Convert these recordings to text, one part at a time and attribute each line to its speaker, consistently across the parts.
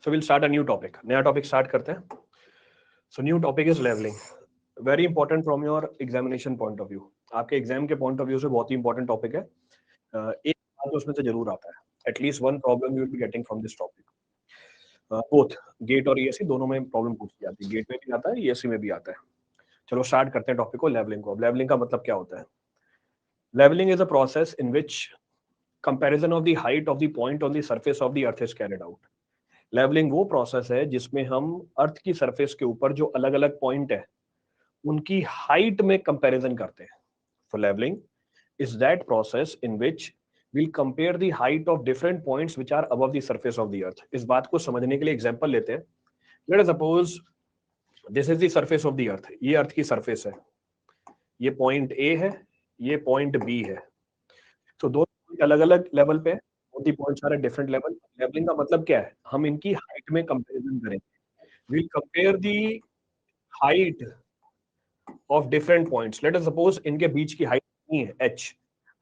Speaker 1: So will start a new topic, नया topic start करते हैं। So new topic is levelling, very important from your examination point of view. आपके exam के point of view से बहुत ही important topic है। एक बात उसमें से जरूर आता है, at least one problem you will be getting from this topic. Both get और ईएससी दोनों में प्रॉब्लम पूछी जाती है, गेट में भी आता है, ईएससी में भी आता है। चलो स्टार्ट करते हैं टॉपिक को, लेवलिंग को। अब लेवलिंग का मतलब क्या होता है? Levelling is a process in which comparison of the height of the point on the surface of the earth is carried out. Levelling वो प्रोसेस है जिसमें हम अर्थ की सरफेस के ऊपर जो अलग अलग पॉइंट है उनकी हाइट में कंपैरिजन करते हैं। सो levelling is that process in which we'll compare the height of different points which are above the surface of the earth। इस बात को समझने के लिए एग्जांपल लेते हैं। Let us suppose this is the surface of the earth। ये अर्थ की सरफेस है, ये पॉइंट ए है, ये पॉइंट बी है। तो दो अलग अलग लेवल पे, both points are at different level. Levelling का मतलब क्या है? हम इनकी हाइट में कंपैरिजन करेंगे। we'll compare the height of different points। let us suppose इनके बीच की हाइट नहीं है h।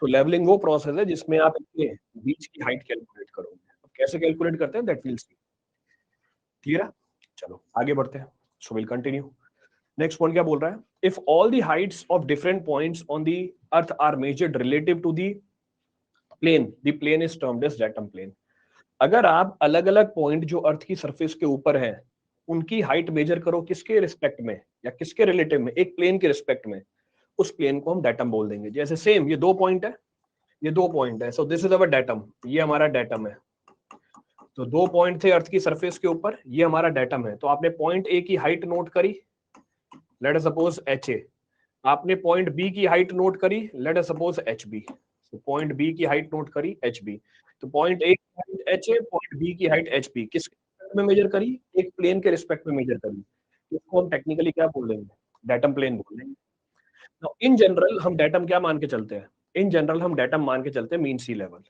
Speaker 1: तो लेवलिंग वो प्रोसेस है जिसमें आप इनके बीच की हाइट कैलकुलेट करोगे। अब कैसे कैलकुलेट करते हैं दैट विल सी। क्लियर है? चलो आगे बढ़ते हैं। So will continue. Next point क्या बोल रहा है? If all the heights of different points on the earth are measured relative to the plane is termed as datum plane. अगर आप अलग अलग पॉइंट जो अर्थ की सरफेस के ऊपर हैं उनकी हाइट मेजर करो, किसके रिस्पेक्ट में या किसके रिलेटिव में? एक प्लेन के रिस्पेक्ट में। उस प्लेन को हम डेटम बोल देंगे। जैसे सेम ये दो पॉइंट है, ये दो पॉइंट है, so this is our datum, ये हमारा डेटम है। तो दो पॉइंट थे अर्थ की सरफेस के ऊपर, ये हमारा डेटम है। तो आपने पॉइंट ए की हाइट नोट करी, let us suppose H A. आपने पॉइंट बी की हाइट नोट करी, let us suppose H B. Point B की हाइट नोट करी एच बी। तो पॉइंट ए की height H A, point B की हाइट एच बी, किसके रिस्पेक्ट में मेजर करी? एक प्लेन के रिस्पेक्ट में मेजर करी। इसको हम टेक्निकली क्या बोल देंगे? डेटम प्लेन बोल देंगे। Now, in general हम डेटम क्या मान के चलते हैं? इन जनरल हम डेटम मान के चलते हैं mean sea level.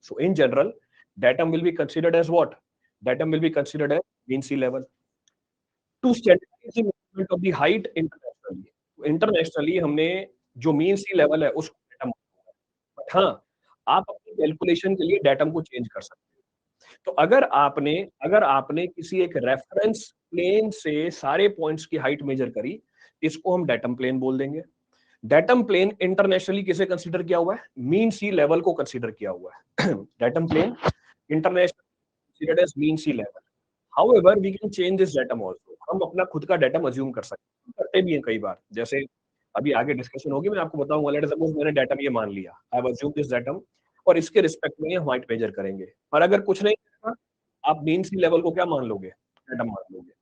Speaker 1: So in general datum will be considered as what? Datum will be considered as mean sea level to standardize the measurement of the height internationally. Internationally हमने जो mean sea level है उसको datum, but हाँ आप अपनी calculation के लिए datum को चेंज कर सकते हैं। तो अगर आपने किसी एक रेफरेंस प्लेन से सारे पॉइंट्स की हाइट मेजर करी, इसको हम डेटम प्लेन बोल देंगे। डेटम प्लेन इंटरनेशनली किसे कंसीडर किया हुआ है? मीन सी लेवल को कंसीडर किया हुआ है। Datum plane international considered as mean sea level. However we can change this datum also. हम अपना खुद का डेटम अज्यूम कर सकते हैं, करते भी हैं कई बार। जैसे अभी आगे डिस्कशन होगी, मैं आपको बताऊंगा। लेट अस सपोज मैंने डेटम ये मान लिया, I have assumed this datum, और इसके रिस्पेक्ट में हम हाइट मेजर करेंगे। और अगर कुछ नहीं करना, आप मीन सी लेवल को क्या मान लोगे? डेटम मान लोगे।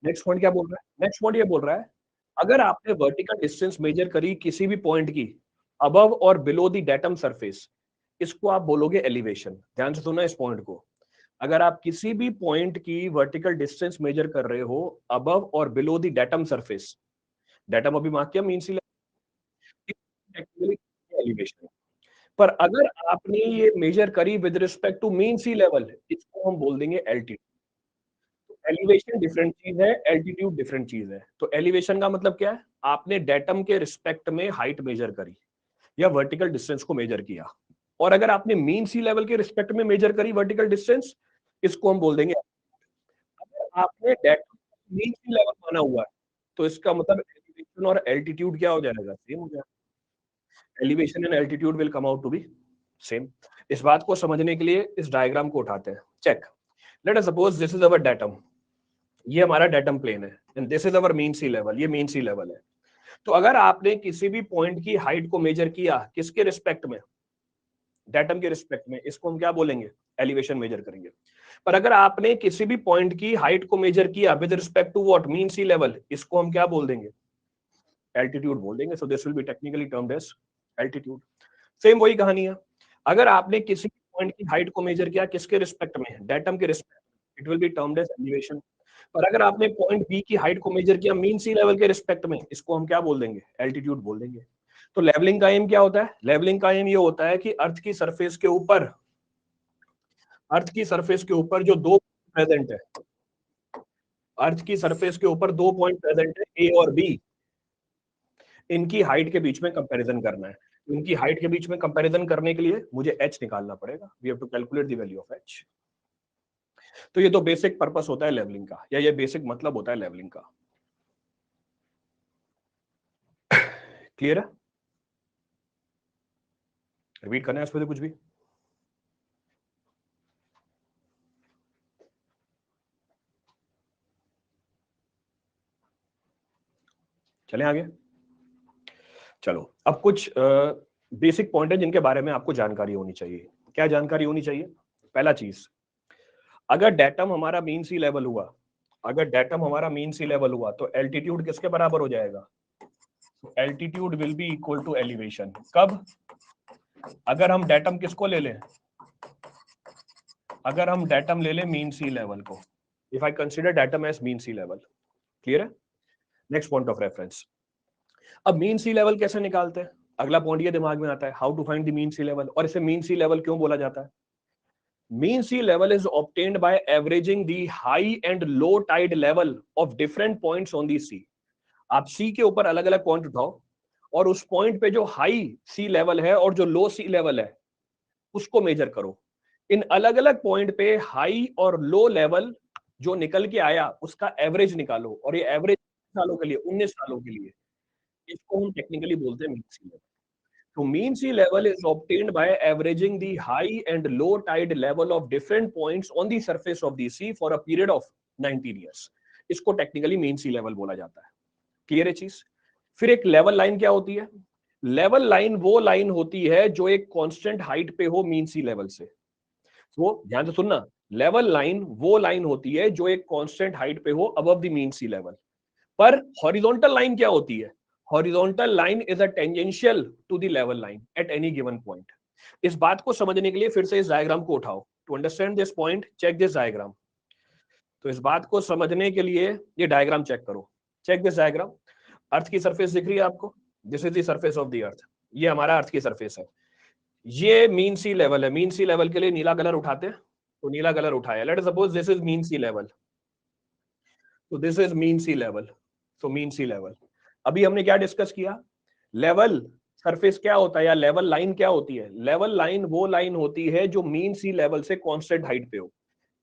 Speaker 1: नेक्स्ट पॉइंट क्या बोल रहा है? नेक्स्ट पॉइंट ये बोल रहा है, अगर आपने वर्टिकल डिस्टेंस मेजर करी किसी भी पॉइंट की अबव और बिलो द डेटम सरफेस, इसको आप बोलोगे एलिवेशन। ध्यान से सुनना इस पॉइंट को। अगर आप किसी भी पॉइंट की वर्टिकल डिस्टेंस मेजर कर रहे हो अबव और below the datum surface, datum अभी मार्क किया, मीन सी लेवल, एलिवेशन। पर अगर आपने ये मेजर करी with respect to mean sea level, इसको हम बोल देंगे एल्टीट्यूड। एलिवेशन डिफरेंट चीज है, एल्टीट्यूड डिफरेंट चीज है। तो एलिवेशन का मतलब क्या है? आपने डेटम के रिस्पेक्ट में हाइट मेजर करी या वर्टिकल डिस्टेंस को मेजर किया। और अगर आपने मीन सी लेवल के रिस्पेक्ट में मेजर करी वर्टिकल डिस्टेंस, इसको हम बोल देंगे। अगर आपने डेटम मीन सी लेवल माना हुआ है, तो इसका मतलब एलिवेशन और एल्टीट्यूड क्या हो जाएगा? सेम हो जाएगा। Elevation and altitude will come out to be same. इस बात को समझने के लिए इस डायग्राम को उठाते हैं। Check, let us suppose this is our datum, ये हमारा डेटम प्लेन है, and this is our mean sea level, ये मीन सी लेवल है। तो अगर आपने किसी भी पॉइंट की हाइट को मेजर किया किसके रिस्पेक्ट में? डेटम के रिस्पेक्ट में, इसको हम क्या बोलेंगे? एलिवेशन मेजर करेंगे। पर अगर आपने किसी भी पॉइंट की हाइट को मेजर किया with respect to what? Mean sea level, इसको हम क्या बोल देंगे? एल्टीट्यूड बोल देंगे। So this will be technically termed as altitude. Same वही कहानी है। अगर आपने किसी पॉइंट की हाइट को मेजर किया किसके रिस्पेक्ट में? डेटम के respect, it will be termed as elevation. और अगर आपने पॉइंट बी की हाइट को मेजर किया मीन सी लेवल के रिस्पेक्ट में, इसको हम क्या बोल देंगे? एल्टीट्यूड बोल देंगे। तो लेवलिंग का एम क्या होता है? लेवलिंग का एम ये होता है कि अर्थ की सरफेस के ऊपर जो दो प्रेजेंट है, अर्थ की सरफेस के ऊपर दो पॉइंट प्रेजेंट है, ए और बी, इनकी हाइट के बीच में कंपैरिजन करना है। इनकी हाइट के बीच में कंपैरिजन करने के लिए मुझे एच निकालना पड़ेगा। We have to calculate the value of H. तो ये तो बेसिक पर्पस होता है लेवलिंग का, या ये बेसिक मतलब होता है लेवलिंग का। क्लियर है? रिपीट करना है इस पे कुछ भी? चलें आगे। चलो अब कुछ बेसिक पॉइंट है जिनके बारे में आपको जानकारी होनी चाहिए। क्या जानकारी होनी चाहिए? पहला चीज, अगर डेटम हमारा मीन सी लेवल हुआ, अगर डेटम हमारा मीन सी लेवल हुआ तो एल्टीट्यूड किसके बराबर हो जाएगा? Altitude will be equal to elevation. कब? अगर हम डेटम किसको ले लें? अगर हम डेटम ले लें मीन सी लेवल को, if I consider datum as mean sea level. Clear है? Next point of reference. अब मीन सी लेवल कैसे निकालते हैं? अगला पॉइंट ये दिमाग में आता है, how to find the mean sea level. और इसे मीन सी लेवल क्यों बोला जाता है? Mean sea level is obtained by averaging the high and low tide level of different points on the sea. आप सी के ऊपर अलग अलग पॉइंट उठाओ और उस पॉइंट पे जो हाई सी लेवल है और जो लो सी लेवल है उसको मेजर करो। इन अलग अलग पॉइंट पे हाई और लो लेवल जो निकल के आया उसका एवरेज निकालो, और ये एवरेज सालों के लिए, 19 सालों के लिए, इसको हम टेक्निकली बोलते हैं mean sea level. So mean sea level is obtained by averaging the high and low tide level of different points on the surface of the sea for a period of 19 years. इसको technically mean sea level बोला जाता है। Clear है चीज? फिर एक level line क्या होती है? लेवल लाइन वो लाइन होती है जो एक कांस्टेंट हाइट पे हो मीन सी लेवल से। तो ध्यान से सुनना, लेवल लाइन वो लाइन होती है जो एक कांस्टेंट हाइट पे हो above the mean sea level. पर हॉरिजॉन्टल लाइन क्या होती है? Horizontal line is a tangential to the level line at any given point. इस बात को समझने के लिए फिर से इस डायग्राम को उठाओ। To understand this point check this diagram. तो इस बात को समझने के लिए ये डायग्राम चेक करो। Check this diagram. अर्थ की सरफेस दिख रही है आपको? This is the surface of the earth. ये हमारा अर्थ की सरफेस है। ये मीन सी लेवल है। मीन सी लेवल के लिए नीला कलर उठाते हैं, तो नीला कलर उठाया। Let us suppose this is mean sea level. तो this is mean sea level. तो मीन सी लेवल, अभी हमने क्या डिस्कस किया? लेवल सरफेस क्या होता है या लेवल लाइन क्या होती है? लेवल लाइन वो लाइन होती है जो मीन सी लेवल से कांस्टेंट हाइट पे हो।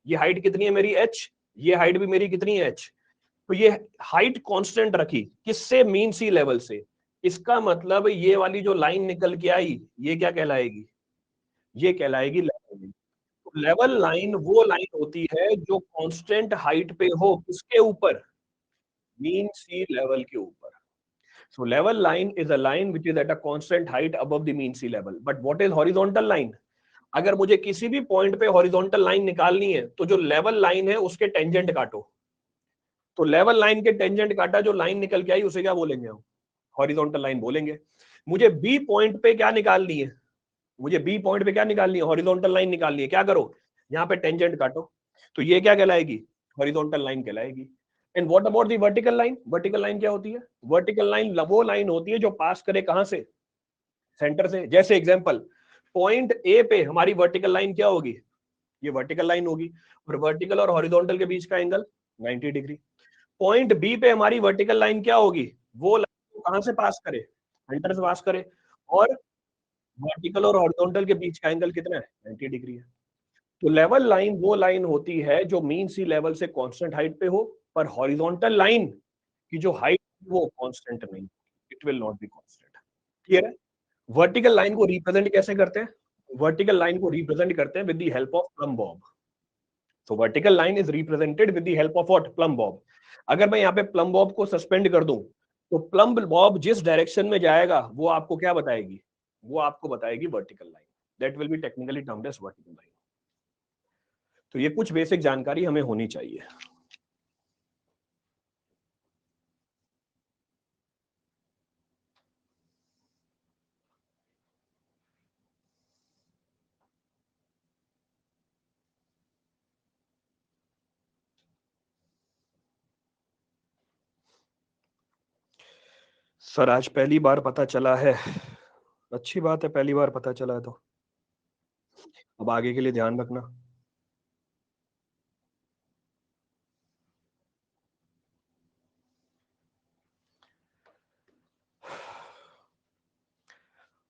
Speaker 1: ये हाइट कितनी है मेरी? h। ये हाइट भी मेरी कितनी है? h। तो ये हाइट कांस्टेंट रखी किससे? मीन सी लेवल से। इसका मतलब ये वाली जो लाइन निकल के आई ये क्या कहलाएगी? ये कहलाएगी लेवल लाइन। तो लेवल लाइन वो लाइन होती है जो कांस्टेंट हाइट पे हो, किसके ऊपर? मीन सी लेवल के ऊपर। So level line is a line which is at a constant height above the mean sea level. But what is horizontal line? अगर मुझे किसी भी पॉइंट पे हॉरिजॉन्टल लाइन निकालनी है तो जो लेवल लाइन है उसके टेंजेंट काटो। तो लेवल लाइन के टेंजेंट काटा, जो लाइन निकल के आई उसे क्या बोलेंगे हम? हॉरिजॉन्टल लाइन बोलेंगे। मुझे बी पॉइंट पे क्या निकालनी है? मुझे बी पॉइंट पे क्या निकालनी है? हॉरिजॉन्टल लाइन निकालनी है। क्या करो? यहाँ पे टेंजेंट काटो। तो ये क्या कहलाएगी? हॉरिजॉन्टल लाइन कहलाएगी। And what about the vertical line? Vertical line क्या होती है? वर्टिकल लाइन वो लाइन होती है जो पास करे कहां से? सेंटर से। जैसे एग्जांपल, पॉइंट ए पे हमारी वर्टिकल लाइन क्या होगी? ये वर्टिकल लाइन होगी, और वर्टिकल और हॉरिजॉन्टल के बीच का एंगल 90 डिग्री। पॉइंट बी पे हमारी वर्टिकल लाइन क्या होगी? वो लाइन कहां से पास करे? सेंटर से पास करे। और वर्टिकल और हॉरिजॉन्टल के बीच का एंगल कितना है? 90 डिग्री है। तो लेवल लाइन वो लाइन होती है जो मीन सी लेवल से कांस्टेंट हाइट पे हो, पर हॉरिजॉन्टल लाइन की जो हाइट वो कांस्टेंट नहीं, it will not be constant. Clear है? वर्टिकल लाइन को रिप्रेजेंट कैसे करते हैं? वर्टिकल लाइन को रिप्रेजेंट करते हैं with the help of plumb bob. तो vertical line is represented with the help of what? Plumb bob. अगर मैं यहाँ पे प्लम बॉब को सस्पेंड कर दूं तो प्लम बॉब जिस डायरेक्शन में जाएगा वो आपको क्या बताएगी? वो आपको बताएगी vertical line. That will be technically termed as vertical line. तो ये कुछ बेसिक जानकारी हमें होनी चाहिए। सर आज पहली बार पता चला है। अच्छी बात है, पहली बार पता चला है तो अब आगे के लिए ध्यान रखना।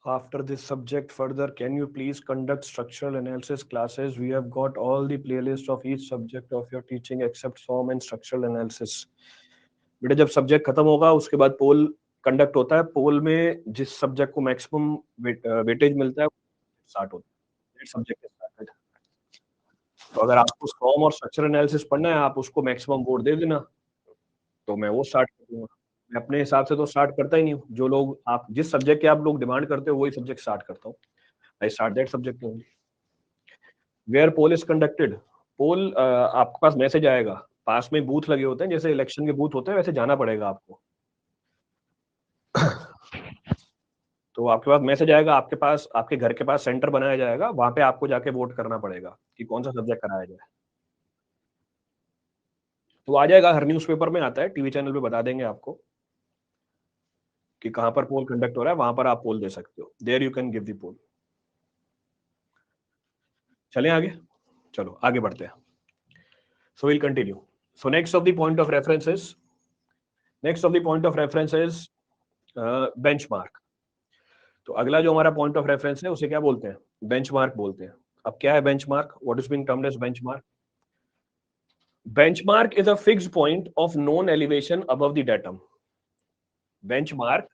Speaker 1: After this subject further, can you please conduct structural analysis classes? We have got all the playlist of each subject of your teaching except SOM and structural analysis. बेटा जब सब्जेक्ट खत्म होगा उसके बाद पोल कंडक्ट होता है, पोल में जिस सब्जेक्ट को मैक्सिमम वेटेज मिलता है स्टार्ट होता है, सब्जेक्ट स्टार्टेड। तो अगर आपको SOM और स्ट्रक्चरल एनालिसिस पढ़ना है, आप उसको मैक्सिमम वोट दे देना, तो मैं वो स्टार्ट कर दूंगा। मैं अपने हिसाब से तो स्टार्ट करता ही नहीं हूँ, जो लोग आप जिस सब्जेक्ट के आप लोग डिमांड करते हो वही सब्जेक्ट स्टार्ट करता हूँ। I start that subject only. Where poll is conducted, poll आपके पास मैसेज आएगा, पास में बूथ लगे होते हैं, जैसे इलेक्शन के बूथ होते हैं वैसे जाना पड़ेगा आपको। तो आपके पास मैसेज आएगा, आपके पास आपके घर के पास सेंटर बनाया जाएगा, वहां पे आपको जाके वोट करना पड़ेगा कि कौन सा सब्जेक्ट कराया जाए। तो आ जाएगा, हर न्यूज़पेपर में आता है, टीवी चैनल पे बता देंगे आपको कि कहां पर पोल कंडक्ट हो रहा है, वहां पर आप पोल दे सकते हो। There you can give the poll. चलें आगे, चलो आगे बढ़ते हैं। So will continue. So next of the point of reference is benchmark. तो अगला जो हमारा पॉइंट ऑफ रेफरेंस है उसे क्या बोलते हैं? बेंचमार्क बोलते हैं। अब क्या है benchmark? What is being termed as benchmark? Benchmark is a fixed point of known elevation above the datum. Benchmark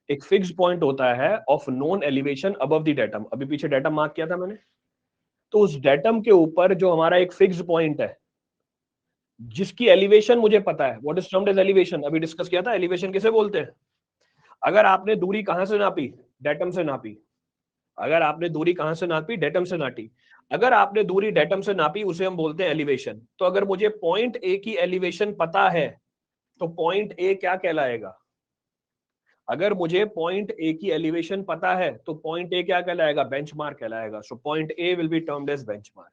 Speaker 1: एक फिक्स्ड पॉइंट होता है of known elevation above the datum. अभी पीछे डेटम मार्क किया था मैंने, तो उस डेटम के ऊपर जो हमारा एक फिक्स्ड पॉइंट है जिसकी एलिवेशन मुझे पता है, what is termed as elevation. अभी डिस्कस किया था एलिवेशन किसे बोलते हैं। अगर आपने दूरी कहां से नापी? डेटम से नापी। अगर आपने दूरी कहां से नापी? डेटम से नापी। अगर आपने दूरी डेटम से नापी उसे हम बोलते हैं एलिवेशन। तो अगर मुझे पॉइंट ए की एलिवेशन पता है तो पॉइंट ए क्या कहलाएगा? अगर मुझे पॉइंट ए की एलिवेशन पता है तो पॉइंट ए क्या कहलाएगा? बेंचमार्क कहलाएगा। So point A will be termed as benchmark.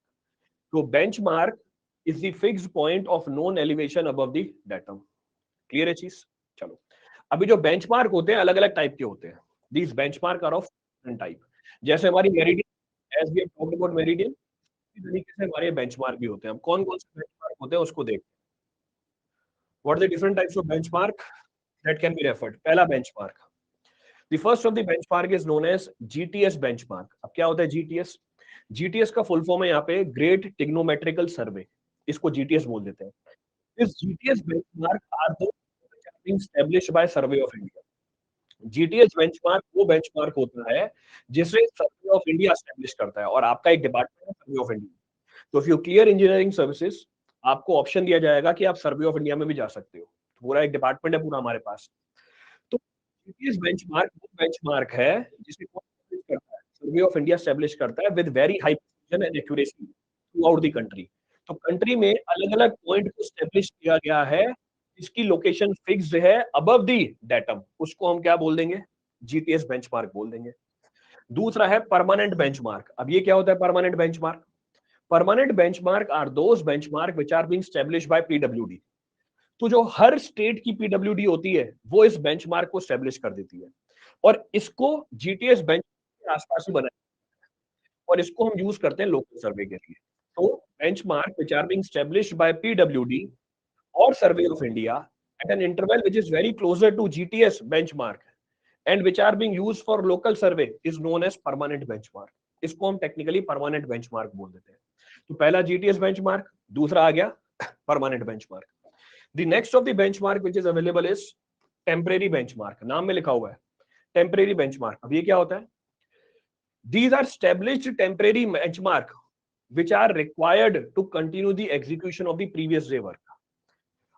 Speaker 1: तो benchmark is the fixed point of known elevation above the datum. Clear है चीज? चलो, अभी जो बेंचमार्क होते हैं अलग अलग टाइप के होते हैं। These benchmark are of different type. जैसे हमारी meridian, as we have talked about meridian, इस तरीके से हमारे बेंचमार्क भी होते हैं। अब कौन कौन से बेंचमार्क होते हैं उसको देखते हैं। What are the different types of benchmark that can be referred? पहला benchmark, the first of the benchmark is known as GTS benchmark. अब क्या होता है जीटीएस? जीटीएस का फुल फॉर्म है यहाँ पे ग्रेट टिग्नोमेट्रिकल सर्वे, इसको जीटीएस बोल देते हैं। This GTS benchmark are the established by survey of India. GTS benchmark वो बेंचमार्क होता है जिसे सर्वे ऑफ इंडिया एस्टेब्लिश करता है, और आपका एक डिपार्टमेंट है सर्वे ऑफ इंडिया। तो if you clear engineering services, आपको ऑप्शन दिया जाएगा कि आप सर्वे ऑफ इंडिया में भी जा सकते हो। पूरा एक डिपार्टमेंट है पूरा हमारे पास। तो जीटीएस बेंचमार्क वो बेंचमार्क है जिसे कौन establish करता है? सर्वे ऑफ इंडिया एस्टेब्लिश करता है with very high precision and accuracy through out the country. तो कंट्री में अलग अलग पॉइंट को एस्टेब्लिश किया गया है, इसकी लोकेशन फिक्स्ड है अबव दी डेटम, उसको हम क्या बोल देंगे? जीटीएस बेंचमार्क बोल देंगे। दूसरा है परमानेंट बेंचमार्क। अब ये क्या होता है permanent benchmark? Permanent benchmark are those benchmark which are being established by PWD. तो जो हर स्टेट की पीडब्ल्यूडी होती है वो इस बेंचमार्क को एस्टैब्लिश कर देती है, और इसको जीटीएस बेंच के आसपास ही बनाया, और इसको हम यूज करते हैं लोकल सर्वे के लिए। तो benchmark which are being established by PWD or Survey of India at an interval which is very closer to GTS benchmark and which are being used for local survey is known as permanent benchmark. इसको हम technically permanent benchmark बोल देते हैं। तो पहला GTS benchmark, दूसरा आ गया permanent benchmark. The next of the benchmark which is available is temporary benchmark. नाम में लिखा हुआ है टेम्परेरी बेंचमार्क। अब ये क्या होता है? These are established temporary benchmark which are required to continue the execution of the previous day work.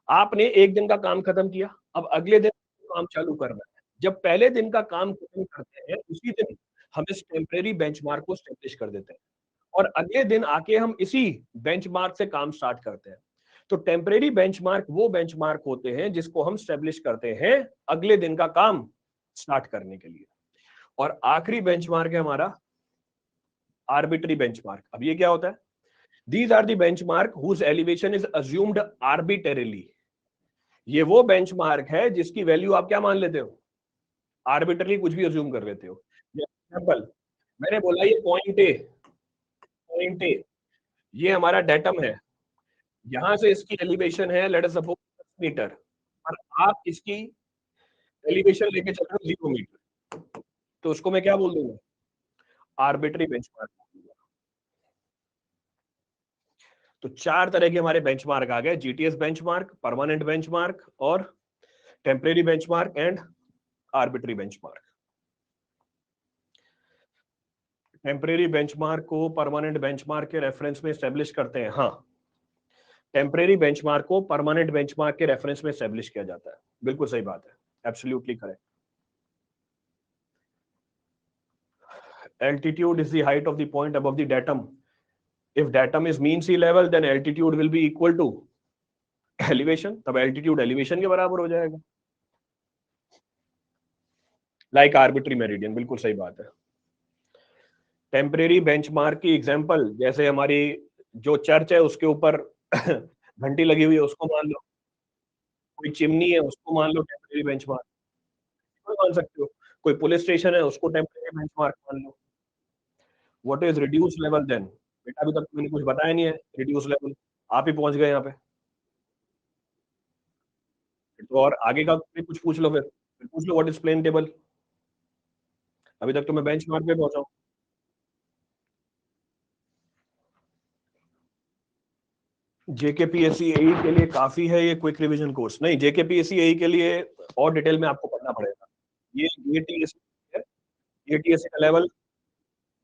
Speaker 1: आपने एक दिन का काम खत्म किया, अब अगले दिन काम चालू करना है। जब पहले दिन का काम खत्म करते हैं उसी दिन हम इस टेम्परेरी बेंचमार्क को एस्टेब्लिश कर देते हैं, और अगले दिन आके हम इसी बेंचमार्क से काम स्टार्ट करते हैं। तो टेम्परेरी बेंचमार्क वो बेंचमार्क होते हैं जिसको हम एस्टेब्लिश करते हैं अगले दिन का काम स्टार्ट करने के लिए। और आखिरी बेंचमार्क है हमारा आर्बिट्री बेंचमार्क। अब ये क्या होता है? These are the benchmark whose elevation is assumed arbitrarily. ये वो बेंचमार्क है जिसकी वैल्यू आप क्या मान लेते हो? आर्बिट्रली कुछ भी अज्यूम कर लेते हो। एग्जांपल, मैंने बोला ये पॉइंट ए ये हमारा डेटम है, यहां से इसकी एलिवेशन है लेट अस सपोज 10 मीटर, और आप इसकी एलिवेशन लेके चल रहे हो 0 मीटर। तो उसको मैं क्या बोल दूंगा, आर्बिट्री बेंचमार्क। तो 4 तरह के हमारे बेंचमार्क आ गए, जीटीएस बेंचमार्क, परमानेंट बेंचमार्क और temporary benchmark and arbitrary benchmark. Temporary benchmark को परमानेंट बेंचमार्क के रेफरेंस में एस्टेब्लिश करते हैं, हाँ, टेम्परेरी बेंचमार्क को परमानेंट बेंचमार्क के रेफरेंस में एस्टेब्लिश किया जाता है, बिल्कुल सही बात है, absolutely correct. Altitude is the height of the point above the datum. If datum is mean sea level, then altitude will be equal to elevation. तब altitude elevation के बराबर हो जाएगा। Like arbitrary meridian, बिल्कुल सही बात है। टेम्परेरी बेंचमार्क की एग्जांपल, जैसे हमारी जो चर्च है उसके ऊपर घंटी लगी हुई है, उसको मान लो। कोई चिमनी है, उसको मान लो टेम्परेरी बेंचमार्क, मान सकते हो। कोई पुलिस स्टेशन है, उसको टेम्परेरी बेंचमार्क मान लो। What is reduce level then? बेटा अभी तक मैंने कुछ बताया नहीं है रिड्यूस लेवल, आप ही पहुंच गए यहाँ पे। तो और आगे का भी कुछ पूछ लो, फिर पूछ लो व्हाट इज प्लेन टेबल। अभी तक तो मैं बेंचमार्क पे पहुंचा हूँ। जेकेपीएससी एई के लिए काफी है ये क्विक रिवीजन कोर्स? नहीं, जेकेपीएससी एई के लिए और डिटेल में आपको पढ़ना पड़ेगा। ये टीएससी है, ये टीएससी का लेवल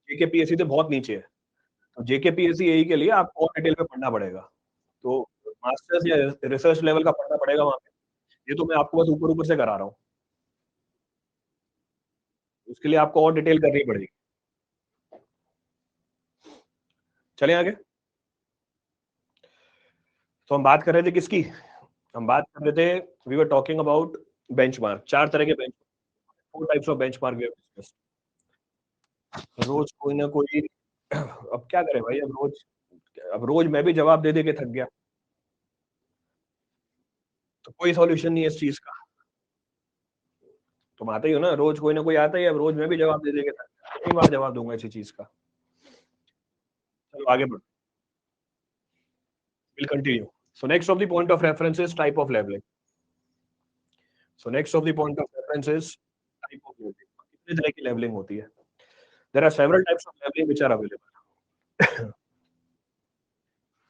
Speaker 1: जेकेपीएससी से बहुत नीचे है, तो जेकेपीएससी एई के लिए आपको और डिटेल में पढ़ना पड़ेगा। तो मास्टर्स या रिसर्च लेवल का पढ़ना पड़ेगा वहां पे। ये तो मैं आपको बस ऊपर ऊपर से करा रहा हूँ, उसके लिए आपको और डिटेल करनी पड़ेगी। चलें आगे। तो हम बात कर रहे थे किसकी? हम बात कर रहे थे, we were talking about benchmark. 4 तरह के bench, 4 types of benchmark we have discussed. रोज कोई ना कोई अब क्या करें भाई, अब रोज मैं भी जवाब दे दे के थक गया, तो कोई सॉल्यूशन नहीं है इस चीज का। तुम आते ही हो ना, रोज कोई ना कोई आता ही है, अब रोज मैं भी जवाब दे दे के थक गया, कितनी बार जवाब दूंगा इसी चीज का। चलो आगे बढ़ो, will continue. So next of the point of reference is type of levelling. So next of the point of reference is type of levelling. कितने तरह की लेवलिंग होती है? There are several types of levelling which are available.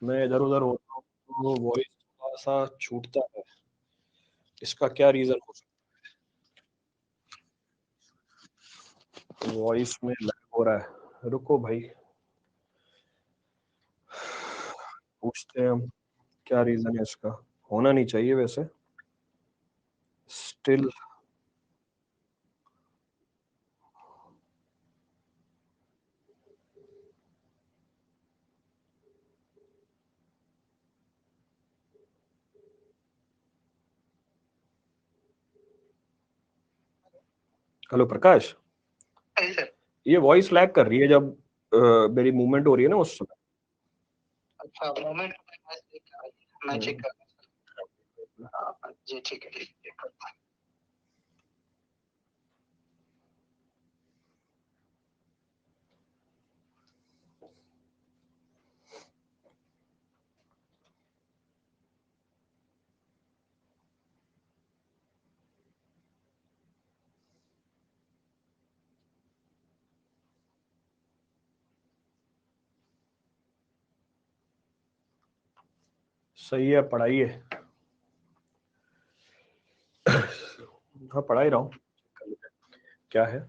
Speaker 1: मैं इधर उधर होता हूँ तो वॉइस थोड़ा सा छूटता है, इसका क्या रीजन हो सकता है? वॉइस में लैग हो रहा है, रुको भाई, पूछते हैं हम क्या रीजन है इसका। होना नहीं चाहिए वैसे, स्टिल हेलो प्रकाश, ये वॉइस लैग कर रही है जब मेरी मूवमेंट हो रही है ना उस समय।
Speaker 2: अच्छा, मोमेंट मैं चेक कर जी, ठीक है, ठीक है।
Speaker 1: सही है, पढ़ाइए। हाँ पढ़ा ही रहा हूँ। क्या है,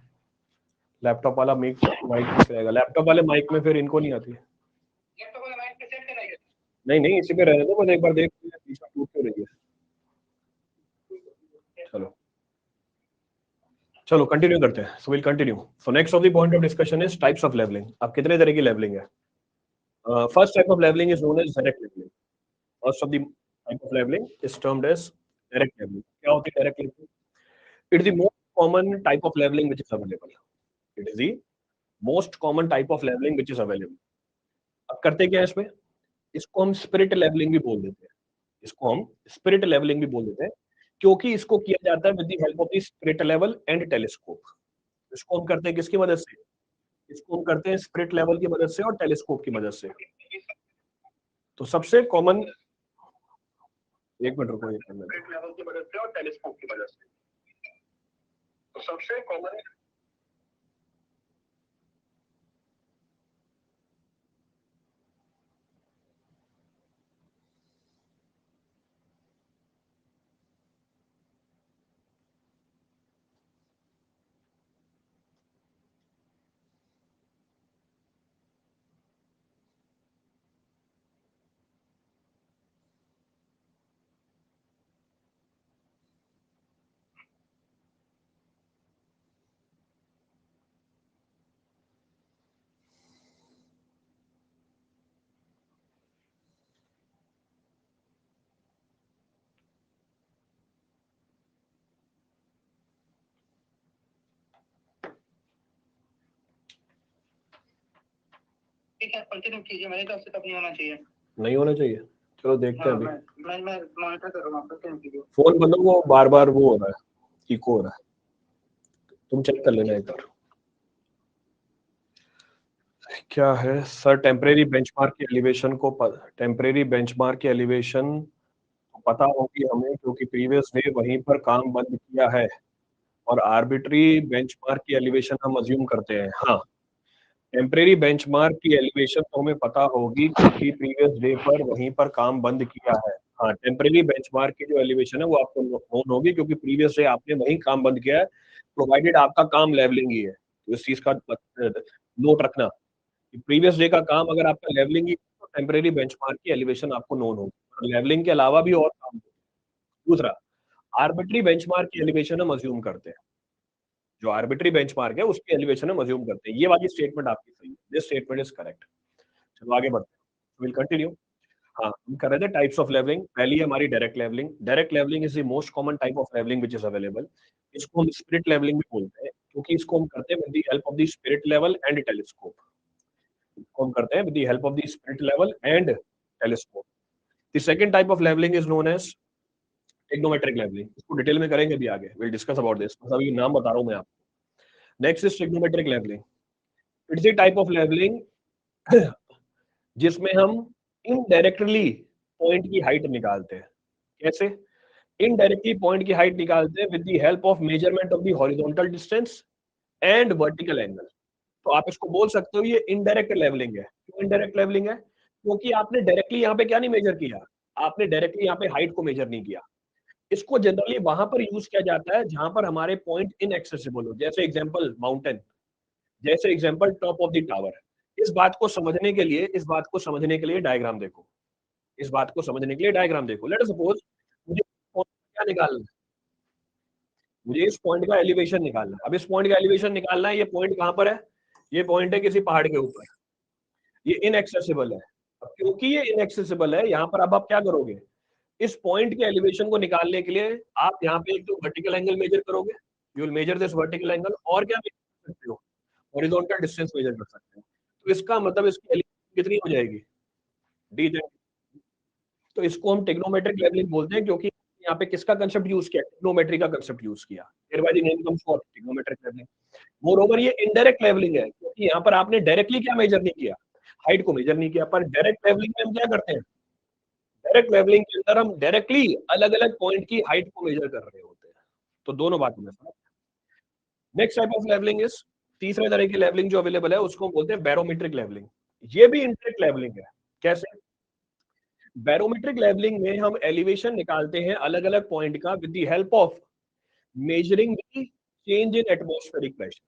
Speaker 1: लैपटॉप वाला माइक माइक रहेगा, लैपटॉप वाले माइक में फिर इनको नहीं आती है। नहीं नहीं, इसी पे रहने दो, बस एक बार देख पीछे टूट क्यों रही है। चलो चलो कंटिन्यू करते हैं। So will continue. So next of the point of discussion is types of levelling. अब कितने तरह की लेवलिंग है? First type of levelling is known as direct levelling. First of the type of levelling is termed as direct levelling. क्या होती है direct levelling? It is the most common type of levelling which is available. It is the most common type of levelling which is available. अब करते क्या है इसमें, इसको हम स्पिरिट लेवलिंग भी बोल देते हैं। इसको हम स्पिरिट लेवलिंग भी बोल देते हैं, क्योंकि इसको किया जाता है with the help of the spirit level and telescope. इसको हम करते हैं किसकी मदद से? इसको हम करते हैं स्पिरिट लेवल की मदद से और टेलीस्कोप की मदद से। तो सबसे कॉमन, एक मिनट रुको, एक मिनट, स्पिरिट लेवल की मदद से और टेलीस्कोप की मदद से। तो सबसे कॉमन
Speaker 2: ठीक है, कंटिन्यू कीजिए, मेरे तरफ से तब नहीं होना चाहिए।
Speaker 1: नहीं होना चाहिए, चलो देखते हैं अभी।
Speaker 2: मैं मॉनिटर कर रहा हूँ, कंटिन्यू कीजिए।
Speaker 1: फोन बंदों को बार बार वो हो रहा है, इको हो रहा है, तुम चेक कर लेना एक बार। क्या है सर, टेम्परेरी बेंचमार्क की एलिवेशन को टेम्परेरी बेंचमार्क की एलिवेशन पता होगी हमें क्योंकि प्रीवियस डे वहीं पर काम बंद किया है, और आर्बिट्री बेंचमार्क की एलिवेशन हम अज्यूम करते हैं। हाँ, टेम्परेरी बेंचमार्क की एलिवेशन तो हमें पता होगी क्योंकि प्रीवियस डे पर वहीं पर काम बंद किया है। हाँ, टेम्परेरी बेंचमार्क की जो एलिवेशन है वो आपको नोन होगी क्योंकि प्रीवियस डे आपने वहीं काम बंद किया है, प्रोवाइडेड आपका काम लेवलिंग ही है। तो इस चीज का नोट रखना, प्रीवियस डे का काम अगर आपका लेवलिंग ही तो टेम्परेरी बेंचमार्क की एलिवेशन आपको नोन होगी, लेवलिंग के अलावा भी और काम। दूसरा, आर्बिट्री बेंचमार्क की एलिवेशन हम अज्यूम करते हैं, जो आर्बिट्री बेंचमार्क है उसकी एलिवेशन हम अज्यूम करते हैं। ये वाली स्टेटमेंट आपकी सही है, दिस स्टेटमेंट इज करेक्ट। चलो आगे बढ़ते हैं, विल कंटिन्यू। हाँ, हम कर रहे थे टाइप्स ऑफ लेवलिंग। पहली है हमारी direct levelling. Direct levelling is the most common type of levelling which is available. इसको हम स्पिरिट लेवलिंग भी बोलते हैं क्योंकि इसको हम करते हैं with the help of the spirit level and telescope. इसको हम करते हैं with the help of the spirit level and telescope. The second type of levelling is known as trigonometric levelling. इसको डिटेल में करेंगे अभी आगे, विल डिस्कस अबाउट दिस, बस अभी नाम बता रहा हूं मैं आपको। Next is trigonometric levelling. It's the type of levelling जिसमें हम इनडायरेक्टली पॉइंट की हाइट निकालते हैं। कैसे? इनडायरेक्टली पॉइंट की हाइट निकालते हैं with the help of measurement of the horizontal distance and vertical angle. तो आप इसको बोल सकते हो ये इनडायरेक्ट लेवलिंग है। क्यों इनडायरेक्ट लेवलिंग है? क्योंकि आपने डायरेक्टली यहाँ पे क्या नहीं मेजर किया, आपने डायरेक्टली यहाँ पे हाइट को मेजर नहीं किया। इसको जनरली वहां पर यूज किया जाता है जहां पर हमारे पॉइंट इनएक्सेसिबल हो, जैसे एग्जांपल माउंटेन, जैसे example top of the tower. इस बात को समझने के लिए, इस बात को समझने के लिए डायग्राम देखो, इस बात को समझने के लिए डायग्राम देखो। लेट अस सपोज मुझे क्या निकालना है, मुझे इस पॉइंट का एलिवेशन निकालना है। अब इस पॉइंट का एलिवेशन निकालना है, ये पॉइंट कहां पर है? ये पॉइंट है किसी पहाड़ के ऊपर, ये इनएक्सेसिबल है। अब क्योंकि ये इनएक्सेसिबल है, यहाँ पर अब आप क्या करोगे, इस पॉइंट के एलिवेशन को निकालने के लिए आप यहाँ पे एक तो वर्टिकल एंगल मेजर करोगे, you will measure this vertical angle, और क्या मेजर कर सकते हो, हॉरिजॉन्टल डिस्टेंस मेजर कर सकते हो। तो इसका मतलब इसकी एलिवेशन कितनी हो जाएगी, डी। तो इसको हम टेक्नोमेट्रिक लेवलिंग बोलते हैं क्योंकि यहाँ पे किसका कंसेप्ट यूज किया, टेक्नोमेट्री का कंसेप्ट यूज किया। Thereby the name comes for trigonometric levelling. Moreover ये इनडायरेक्ट लेवलिंग है क्योंकि यहाँ पर आपने डायरेक्टली क्या मेजर नहीं किया, हाइट को मेजर नहीं किया। पर डायरेक्ट लेवलिंग में हम क्या करते हैं, डायरेक्ट लेवलिंग के अंदर हम डायरेक्टली अलग अलग पॉइंट की हाइट को मेजर कर रहे होते हैं। तो दोनों बातों में फर्क। Next type of levelling is, तीसरे तरह की लेवलिंग जो अवेलेबल है उसको बोलते हैं बैरोमीट्रिक लेवलिंग। ये भी इंटरेक्ट लेवलिंग है। कैसे? बैरोमीट्रिक लेवलिंग में हम एलिवेशन निकालते हैं अलग अलग पॉइंट का with the help of measuring the change in atmospheric pressure.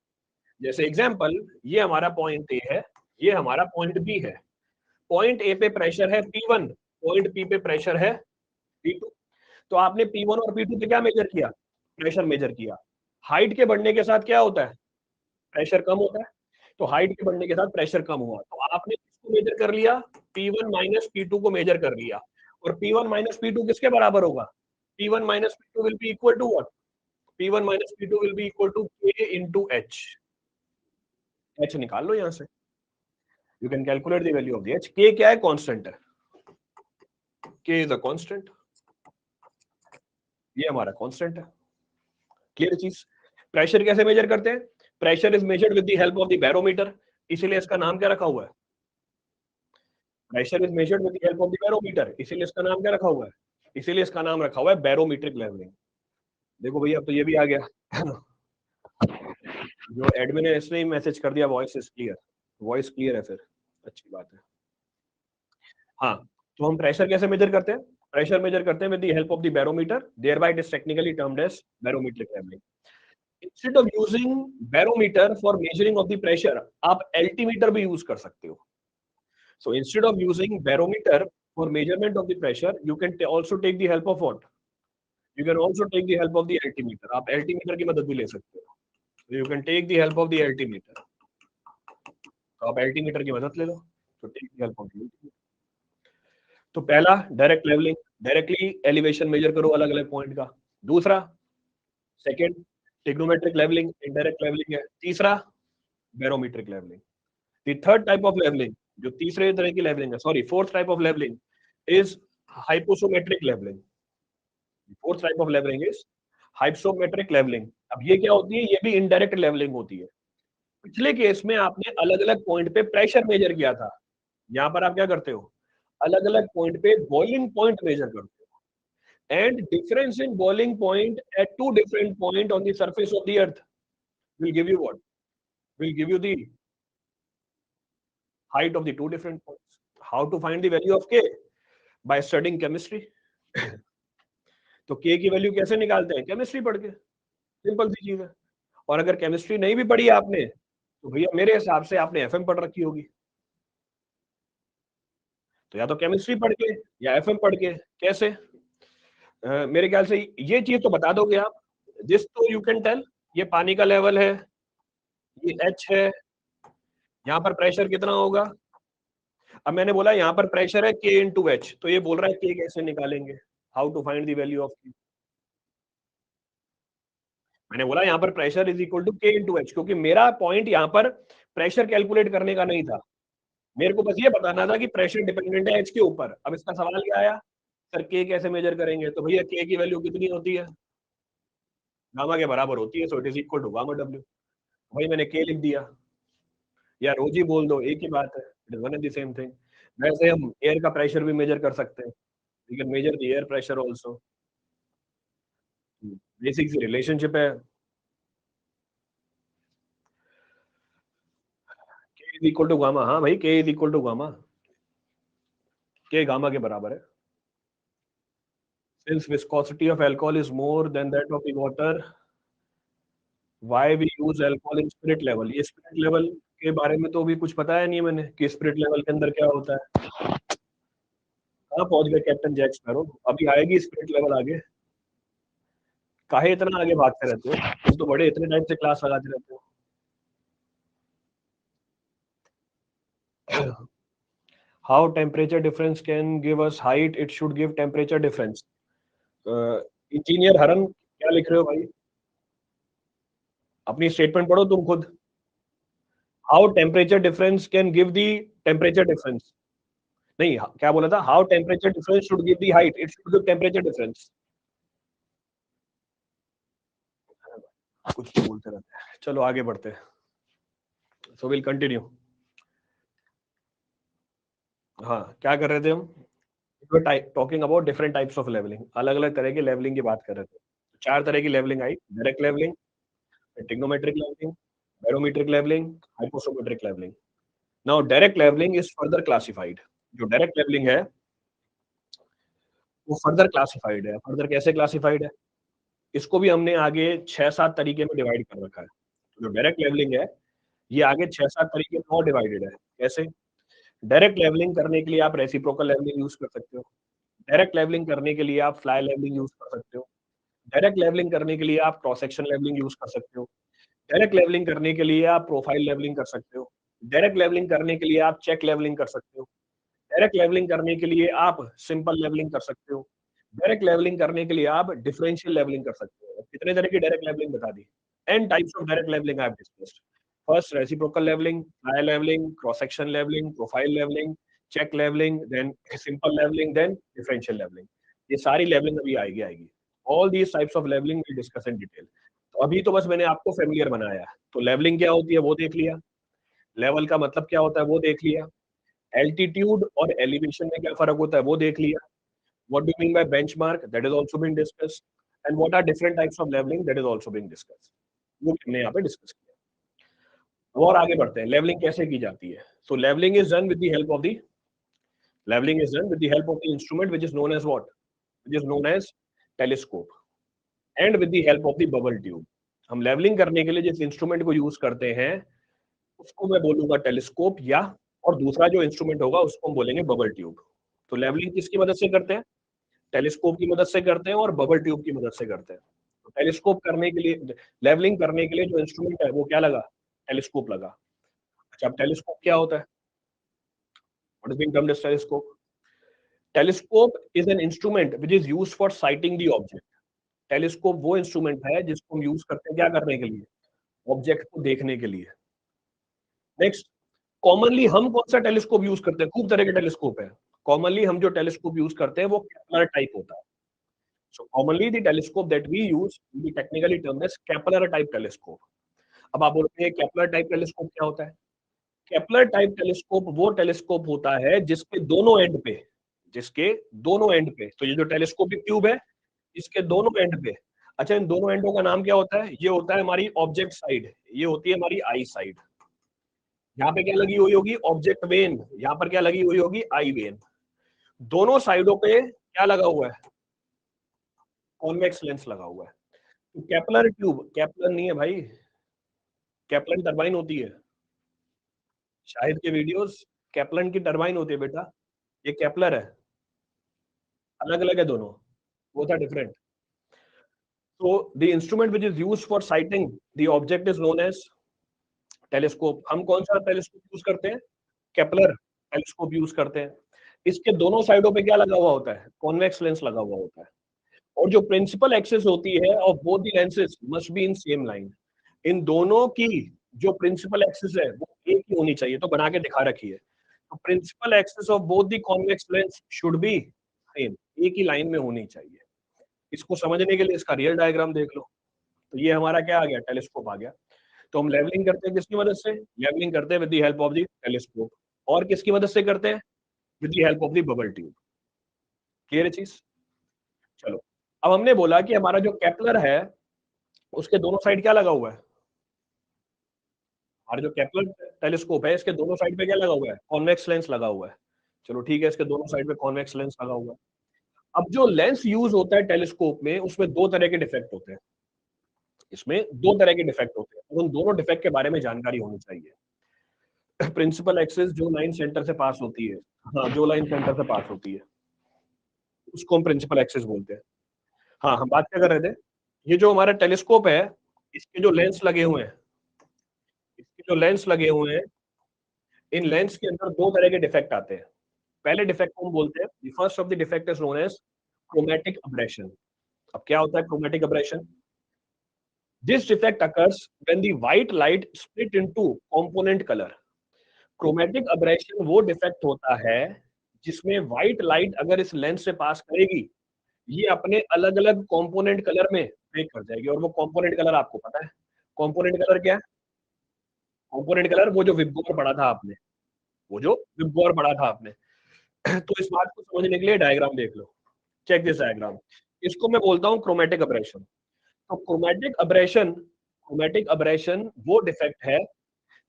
Speaker 1: जैसे एग्जांपल, ये हमारा पॉइंट ए है, ये हमारा पॉइंट बी है। पॉइंट ए पे प्रेशर है P1, पॉइंट बी पे प्रेशर है P2। तो आपने P1 और P2 पे क्या मेजर किया, प्रेशर मेजर किया। हाइट के बढ़ने के साथ क्या होता है, प्रेशर कम होता है। तो हाइट के बढ़ने के साथ प्रेशर कम हुआ, तो आपने इसको मेजर कर लिया, P1 माइनस P2 को मेजर कर लिया। और P1 माइनस P2 किसके बराबर होगा, P1 minus P2 will be equal to what, P1 minus P2 will be equal to K into H। H निकाल लो यहां से, you can calculate the value of the H। K क्या है, constant है, K इज अ कांस्टेंट, ये हमारा constant है। क्लियर चीज? प्रेशर कैसे मेजर करते हैं, pressure is measured with the help of the barometer, इसीलिए इसका नाम क्या रखा हुआ है, pressure is measured with the help of the barometer, इसीलिए इसका नाम क्या रखा हुआ है, इसीलिए इसका नाम रखा हुआ है बैरोमीट्रिक लेवलिंग। देखो भैया, अब तो ये भी आ गया जो एडमिन है इसने ही मैसेज कर दिया, voice is clear, voice clear है, फिर अच्छी बात है। हाँ, तो हम प्रेशर कैसे मेजर करते हैं, प्रेशर मेजर करते हैं with the help of the barometer, thereby it is technically termed as barometric levelling. Instead of using barometer for measuring of the pressure, आप एल्टीमीटर भी यूज कर सकते हो। So instead of using barometer for measurement of the pressure, you can also take the help of what? You can also take the help of the altimeter. आप altimeter की मदद भी ले सकते हो। So you can take the help of the altimeter. तो आप altimeter की मदद ले लो। तो take the help of the altimeter. तो पहला direct levelling, directly elevation measure करो अलग अलग पॉइंट का। दूसरा, second trigonometric levelling, indirect levelling है। तीसरा barometric levelling. The third type of leveling जो तीसरे तरह की लेवलिंग है, sorry fourth type of levelling is hypsometric levelling. Fourth type of levelling is hypsometric levelling. अब ये क्या होती है? ये भी इनडायरेक्ट लेवलिंग होती है। पिछले केस में आपने अलग अलग पॉइंट पे प्रेशर मेजर किया था, यहाँ पर आप क्या करते हो? अलग अलग पॉइंट पे बॉइलिंग पॉइंट मेजर करते हो, and difference in boiling point at two different point on the surface of the earth will give you what? Will give you the height of the two different points. How to find the value of k? By studying chemistry. तो k की value कैसे निकालते हैं? Chemistry पढ़ के, simple सी चीज है। और अगर केमिस्ट्री नहीं भी पढ़ी आपने तो भैया मेरे हिसाब से आपने एफएम पढ़ रखी होगी। तो या तो केमिस्ट्री पढ़ के या एफएम पढ़ के। कैसे? मेरे ख्याल से ये चीज तो बता दोगे आप। दिस तो यू कैन टेल, ये पानी का लेवल है, ये एच है, यहाँ पर प्रेशर कितना होगा। अब मैंने बोला यहाँ पर प्रेशर है k इंटू एच, तो ये बोल रहा है k कैसे निकालेंगे, how to find the value of k। मैंने बोला यहाँ पर pressure is equal to k into H, क्योंकि मेरा पॉइंट यहाँ पर प्रेशर कैलकुलेट करने का नहीं था, मेरे को बस ये बताना था कि प्रेशर डिपेंडेंट है एच के ऊपर। अब इसका सवाल क्या आया, सर k कैसे मेजर करेंगे? तो भैया k की वैल्यू कितनी होती है? गामा के बराबर होती है, so it is equal to gamma W. भाई मैंने k लिख दिया, या रोज ही बोल दो, एक ही बात है, it is one and the same thing. वैसे हम एयर का प्रेशर भी मेजर कर सकते हैं, we can measure the air pressure also. Basic सी रिलेशनशिप है, k is equal to gamma. हाँ भाई, k is equal to gamma, k gamma के बराबर है। Since viscosity of alcohol is more than that of the water, why we use alcohol in spirit level? ये spirit level के बारे में तो अभी कुछ बताया नहीं है मैंने कि spirit level के अंदर क्या होता है। कहाँ पहुंच गए कैप्टन जैक स्पैरो? अभी आएगी spirit level आगे। काहे इतना आगे भागते रहते हो तुम? तो बड़े इतने टाइम से क्लास लगाते रहते हो। How temperature difference can give us height? It should give temperature difference. Engineer हरन क्या लिख रहे हो भाई? अपनी स्टेटमेंट पढ़ो तुम खुद। How temperature difference can give the temperature difference. नहीं, क्या बोला था? How temperature difference should give the height, it should give temperature difference. कुछ तो बोलते रहते हैं, चलो आगे बढ़ते हैं। So will continue. हाँ, क्या कर रहे थे हम? Talking about different types of levelling, अलग अलग तरह की लेवलिंग की बात कर रहे थे। चार तरह की लेवलिंग आई, direct levelling, trigonometric levelling, barometric levelling, hypsometric levelling. Now direct levelling is further classified. जो डायरेक्ट लेवलिंग है वो फर्दर क्लासिफाइड है। फर्दर कैसे क्लासिफाइड है? इसको भी हमने आगे 6-7 तरीके में डिवाइड कर रखा है। जो डायरेक्ट लेवलिंग है ये आगे 6-7 तरीके में और डिवाइडेड है। कैसे? डायरेक्ट लेवलिंग करने के लिए आप रेसिप्रोकल लेवलिंग यूज कर सकते हो। डायरेक्ट लेवलिंग करने के लिए आप फ्लाई लेवलिंग यूज कर सकते हो। डायरेक्ट लेवलिंग करने के लिए आप क्रॉस सेक्शन लेवलिंग यूज कर सकते हो। डायरेक्ट लेवलिंग करने के लिए आप प्रोफाइल लेवलिंग कर सकते हो। डायरेक्ट लेवलिंग करने के लिए आप चेक लेवलिंग कर सकते हो। डायरेक्ट लेवलिंग करने के लिए आप सिंपल लेवलिंग कर सकते हो। डायरेक्ट लेवलिंग करने के लिए आप डिफरेंशियल लेवलिंग कर सकते हो। कितने तरह की डायरेक्ट लेवलिंग बता दी? N types of direct levelling I have discussed. First reciprocal levelling, fly levelling, cross section levelling, profile levelling, check levelling, then simple levelling, then differential levelling. ये सारी लेवलिंग अभी आएगी। All these types of levelling we discuss in detail. तो अभी तो बस मैंने आपको फेमिलियर बनाया है। तो लेवलिंग क्या होती है वो देख लिया, लेवल का मतलब क्या होता है वो देख लिया, एल्टीट्यूड और एलिवेशन में क्या फर्क होता है वो देख लिया, what do you mean by benchmark, that is also being discussed, and what are different types of leveling, that is also being discussed। वो हमने यहाँ पे डिस्कस किया। और आगे बढ़ते हैं, लेवलिंग कैसे की जाती है। So levelling is done with the help of the levelling is done with the help of the instrument which is known as what, which is known as telescope, and with the help of the bubble tube. हम levelling करने के लिए जिस instrument को use करते हैं उसको मैं बोलूंगा टेलीस्कोप, या और दूसरा जो इंस्ट्रूमेंट होगा उसको हम बोलेंगे बबल ट्यूब। तो लेवलिंग किसकी मदद से करते हैं? टेलीस्कोप की मदद से करते हैं और बबल ट्यूब की मदद से करते हैं। तो टेलीस्कोप करने के लिए, लेवलिंग करने के लिए जो इंस्ट्रूमेंट है वो क्या लगा? टेलीस्कोप लगा। अच्छा, अब टेलीस्कोप क्या होता है? What is being termed as telescope? Telescope is an instrument which is used for sighting the object. Telescope वो इंस्ट्रूमेंट है जिसको हम यूज करते हैं क्या करने के लिए? ऑब्जेक्ट को देखने के लिए। नेक्स्ट, कॉमनली हम कौन सा टेलीस्कोप यूज करते हैं? खूब तरह के टेलीस्कोप है। कॉमनली हम जो टेलीस्कोप यूज करते हैं वो केपलर टाइप होता है। So commonly the telescope that we use we technically term as Kepler type telescope. अब आप बोलते हैं केपलर टाइप टेलीस्कोप क्या होता है? केपलर टाइप टेलीस्कोप वो टेलीस्कोप होता है जिसके दोनों एंड पे, तो ये जो टेलीस्कोपिक ट्यूब है इसके दोनों एंड पे, अच्छा इन दोनों एंडों का नाम क्या होता है? ये होता है हमारी ऑब्जेक्ट साइड, ये होती है हमारी आई साइड। यहाँ पे क्या लगी हुई होगी? Object when. यहाँ पर क्या लगी हुई होगी? आई वेन। दोनों साइडों पे क्या लगा हुआ है? कॉन्वेक्स लेंस लगा हुआ है। तो केपलर ट्यूब, केपलर नहीं है भाई, केपलन टरबाइन होती है। शाहिद के वीडियोस, केपलन की टरबाइन होती है बेटा, ये केपलर है, अलग अलग है दोनों, वो था different. So the instrument which is used for sighting the object is known as telescope. हम कौन सा टेलीस्कोप यूज करते हैं? केपलर टेलीस्कोप यूज करते हैं। इसके दोनों साइडों पे क्या लगा हुआ होता है? कॉन्वेक्स लेंस लगा हुआ होता है। और जो प्रिंसिपल एक्सिस होती है of both the lenses must be in same line. इन दोनों की जो प्रिंसिपल एक्सिस है वो एक ही होनी चाहिए, तो बना के दिखा रखी है। तो principal axis of both the convex lens should be same, एक ही लाइन में होनी चाहिए। इसको समझने के लिए इसका रियल डायग्राम देख लो। तो ये हमारा क्या आ गया? टेलीस्कोप आ गया। तो हम लेवलिंग करते हैं किसकी मदद से? लेवलिंग करते हैं with the help of the telescope. और किसकी मदद से करते हैं? With the help of the bubble tube. Clear है चीज? चलो, अब हमने बोला कि हमारा जो केपलर है उसके दोनों साइड क्या लगा हुआ है? हमारा जो केपलर टेलीस्कोप है इसके दोनों साइड पे क्या लगा हुआ है? कॉन्वेक्स लेंस लगा हुआ है। चलो ठीक है, इसके दोनों साइड पे कॉन्वेक्स लेंस लगा हुआ है। अब जो लेंस यूज होता है टेलीस्कोप में उसमें दो तरह के डिफेक्ट होते हैं। इसमें दो तरह के डिफेक्ट होते हैं, उन दोनों डिफेक्ट के बारे में जानकारी होनी चाहिए। प्रिंसिपल एक्सिस जो लाइन सेंटर से पास होती है, हाँ जो लाइन सेंटर से पास होती है उसको हम प्रिंसिपल एक्सिस बोलते हैं। हाँ, हम बात क्या कर रहे थे? ये जो हमारा टेलीस्कोप है इसके जो लेंस लगे हुए हैं, इसके जो लेंस लगे हुए हैं, इन लेंस के अंदर दो तरह के डिफेक्ट आते हैं। पहले डिफेक्ट को हम बोलते हैं, the first of the defect is known as chromatic aberration. अब क्या होता है chromatic aberration? This defect occurs when the white light split into component colour. Chromatic aberration वो डिफेक्ट होता है जिसमें व्हाइट लाइट अगर इस लेंस से पास करेगी ये अपने अलग अलग कंपोनेंट कलर में ब्रेक कर जाएगी। और वो कंपोनेंट कलर आपको पता है, कंपोनेंट कलर क्या है? कंपोनेंट कलर वो जो विबगोर पढ़ा था आपने, वो जो विबगोर पढ़ा था आपने। तो इस बात को समझने के लिए डायग्राम देख लो। Check this diagram. इसको मैं बोलता हूँ क्रोमैटिक अब्रेशन। तो क्रोमैटिक अब्रेशन वो डिफेक्ट है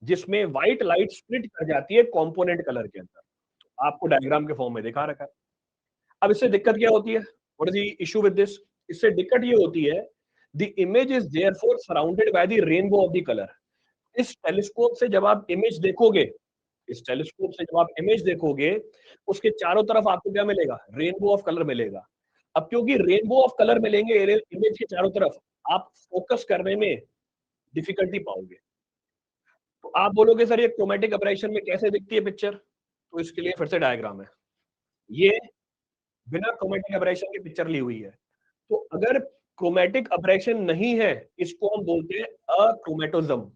Speaker 1: जिसमें व्हाइट लाइट स्प्लिट कर जाती है कंपोनेंट कलर के अंदर। आपको डायग्राम के फॉर्म में दिखा रखा है। अब इससे दिक्कत क्या होती है? What is the issue with this? इससे दिक्कत ये होती है the image is therefore surrounded by the rainbow of the colour. इस टेलीस्कोप से जब आप इमेज देखोगे, इस टेलीस्कोप से जब आप इमेज देखोगे उसके चारों तरफ आपको क्या मिलेगा? रेनबो ऑफ कलर मिलेगा। अब क्योंकि रेनबो ऑफ कलर मिलेंगे इमेज के चारों तरफ, आप फोकस करने में डिफिकल्टी पाओगे। तो आप बोलोगे सर ये क्रोमैटिक अब्रेशन में कैसे दिखती है पिक्चर? तो इसके लिए फिर से डायग्राम है। ये बिना क्रोमैटिक अब्रेशन की पिक्चर ली हुई है। तो अगर क्रोमैटिक अब्रेशन नहीं है इसको हम बोलते हैं अक्रोमेटोजम।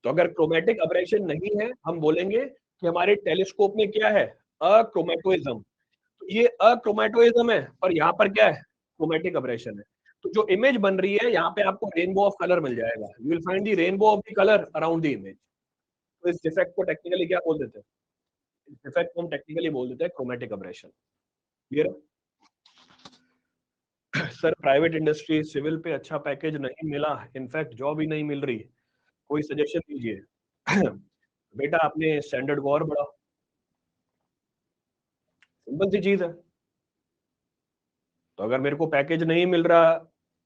Speaker 1: तो अगर क्रोमैटिक अब्रेशन नहीं है हम बोलेंगे कि हमारे टेलीस्कोप में क्या है? अक्रोमेटोइज्म। तो ये अक्रोमेटोइज्म है और यहाँ पर क्या है? क्रोमैटिक अब्रेशन है। तो जो इमेज बन रही है यहाँ पे आपको रेनबो ऑफ कलर मिल जाएगा। You will find the rainbow of the colour around the image. तो इस डिफेक्ट को टेक्निकली क्या बोल देते हैं? इस डिफेक्ट को हम टेक्निकली बोल देते हैं chromatic aberration. Clear? Sir private industry civil पे अच्छा पैकेज नहीं मिला, इनफैक्ट जॉब ही नहीं मिल रही, कोई सजेशन दीजिए। बेटा आपने स्टैंडर्ड को और बढ़ाओ, सिंपल सी चीज है। तो अगर मेरे को पैकेज नहीं मिल रहा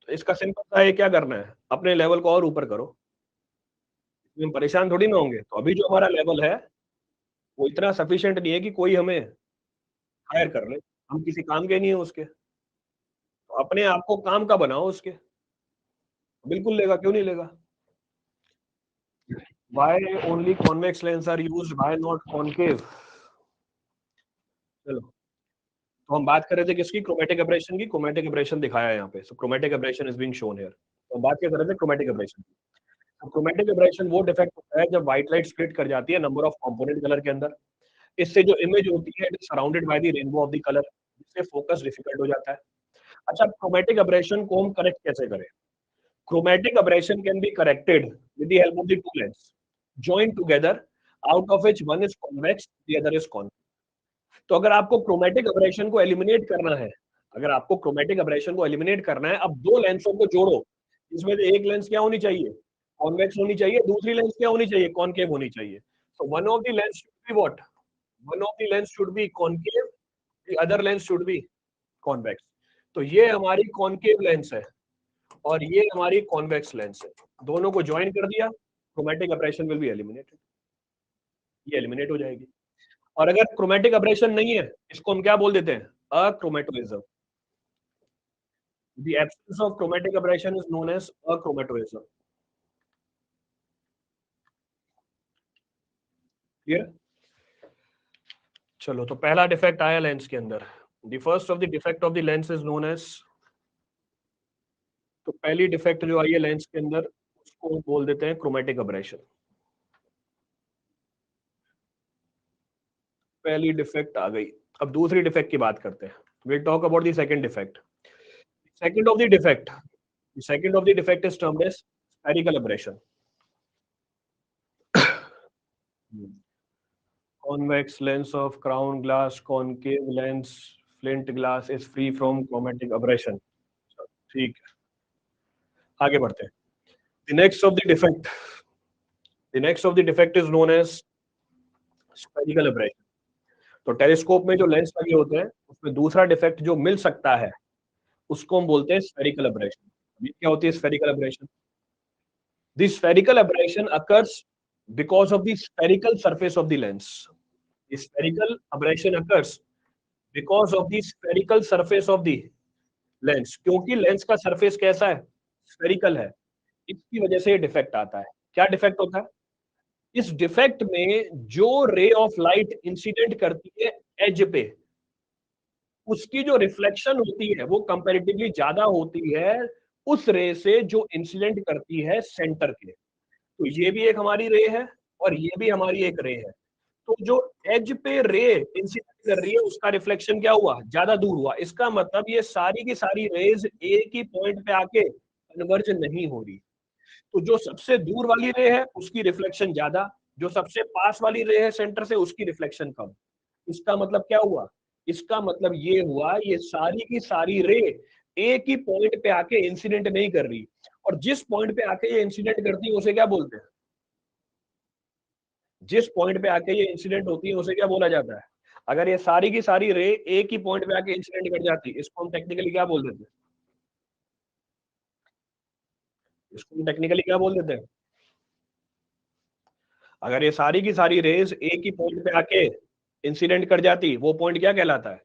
Speaker 1: तो इसका सिंपल सा है क्या करना है? अपने लेवल को और ऊपर करो, हम परेशान थोड़ी ना होंगे। तो अभी जो हमारा लेवल है वो इतना सफिशिएंट नहीं है कि कोई हमें हायर कर ले, हम किसी काम के नहीं है उसके। तो अपने आप को काम का बनाओ उसके। बिल्कुल लेगा, क्यों नहीं लेगा? Why only convex lens are used, why not concave? चलो, तो हम बात कर रहे थे किसकी? क्रोमैटिक एब्रेशन की। क्रोमैटिक एब्रेशन दिखाया है यहाँ पे। So chromatic aberration is being shown here. तो हम बात क्या कर रहे थे? क्रोमैटिक एब्रेशन की। क्रोमेटिक एब्रेशन वो डिफेक्ट होता है जब व्हाइट लाइट स्प्लिट कर जाती है नंबर ऑफ कंपोनेंट कलर के अंदर। इससे जो इमेज होती है it is surrounded by the rainbow of the colour, जिससे फोकस डिफिकल्ट हो जाता है। अच्छा, क्रोमेटिक एब्रेशन को हम करेक्ट कैसे करें? Chromatic aberration can be corrected with the help of the two lens joined together, out of which one is convex, the other is concave. तो अगर आपको क्रोमेटिक एब्रेशन को एलिमिनेट करना है, अगर आपको क्रोमेटिक एब्रेशन को एलिमिनेट करना है, अब दो लेंसों को जोड़ो, इसमें से एक लेंस क्या होनी चाहिए? कॉन्वेक्स होनी चाहिए, दूसरी लेंस क्या होनी चाहिए? कॉनकेव होनी चाहिए। So one of the lens should be what? One of the lens should B concave, the other lens should B convex. तो ये हमारी कॉनकेव लेंस है और ये हमारी कॉन्वेक्स लेंस है, दोनों को ज्वाइन कर दिया, chromatic aberration will be eliminated, ये एलिमिनेट हो जाएगी। और अगर क्रोमेटिक एब्रेशन नहीं है, इसको हम क्या बोल देते हैं? अक्रोमेटोइज्म। The absence of chromatic aberration is known as achromatoism. Clear? चलो, तो पहला डिफेक्ट आया लेंस के अंदर। The first of the defect of the lens is known as, तो पहली डिफेक्ट जो आई है लेंस के अंदर उसको बोल देते हैं क्रोमेटिक एब्रेशन। पहली डिफेक्ट आ गई। अब दूसरी डिफेक्ट की बात करते हैं। We'll talk about the second defect. Second of the defect, the second of the defect is termed as spherical aberration. Convex lens of crown glass, concave lens flint glass is free from chromatic aberration. ठीक है, आगे बढ़ते हैं। The next of the defect, the next of the defect is known as spherical aberration. तो telescope में जो lens लगे होते हैं उसमें दूसरा डिफेक्ट जो मिल सकता है उसको हम बोलते हैं स्फेरिकल एब्रेशन। ये क्या होती है spherical aberration? The spherical aberration occurs because of the spherical surface of the lens. The spherical aberration occurs because of the spherical surface of the lens. क्योंकि लेंस का सरफेस कैसा है? स्फेरिकल है, इसकी वजह से ये डिफेक्ट आता है। क्या डिफेक्ट होता है? इस डिफेक्ट में जो रे ऑफ लाइट इंसिडेंट करती है एज पे, उसकी जो रिफ्लेक्शन होती है वो कंपैरेटिवली ज्यादा होती है उस रे से जो इंसिडेंट करती है सेंटर के। तो ये भी एक हमारी रे है और ये भी हमारी एक रे है। तो जो एज पे रे इंसिडेंट कर रही है उसका रिफ्लेक्शन क्या हुआ? ज्यादा दूर हुआ। इसका मतलब ये सारी की सारी रेज एक ही पॉइंट पे आके कन्वर्ज नहीं हो रही। तो जो सबसे दूर वाली रे है उसकी रिफ्लेक्शन ज्यादा, जो सबसे पास वाली रे है सेंटर से उसकी रिफ्लेक्शन कम। इसका मतलब क्या हुआ? इसका मतलब ये हुआ ये सारी की सारी रे एक ही पॉइंट पे आके इंसिडेंट नहीं कर रही, और जिस पॉइंट पे आके ये इंसिडेंट करती है उसे क्या बोलते हैं? जिस पॉइंट पे आके ये इंसिडेंट होती है उसे क्या बोला जाता है? अगर ये सारी की सारी रे एक ही पॉइंट पे आके इंसिडेंट कर जाती है, इसको हम टेक्निकली क्या बोल देते हैं? इसको हम टेक्निकली क्या बोल देते हैं? अगर ये सारी की सारी रेज एक ही पॉइंट पे आके इंसिडेंट कर जाती, वो पॉइंट क्या कहलाता है?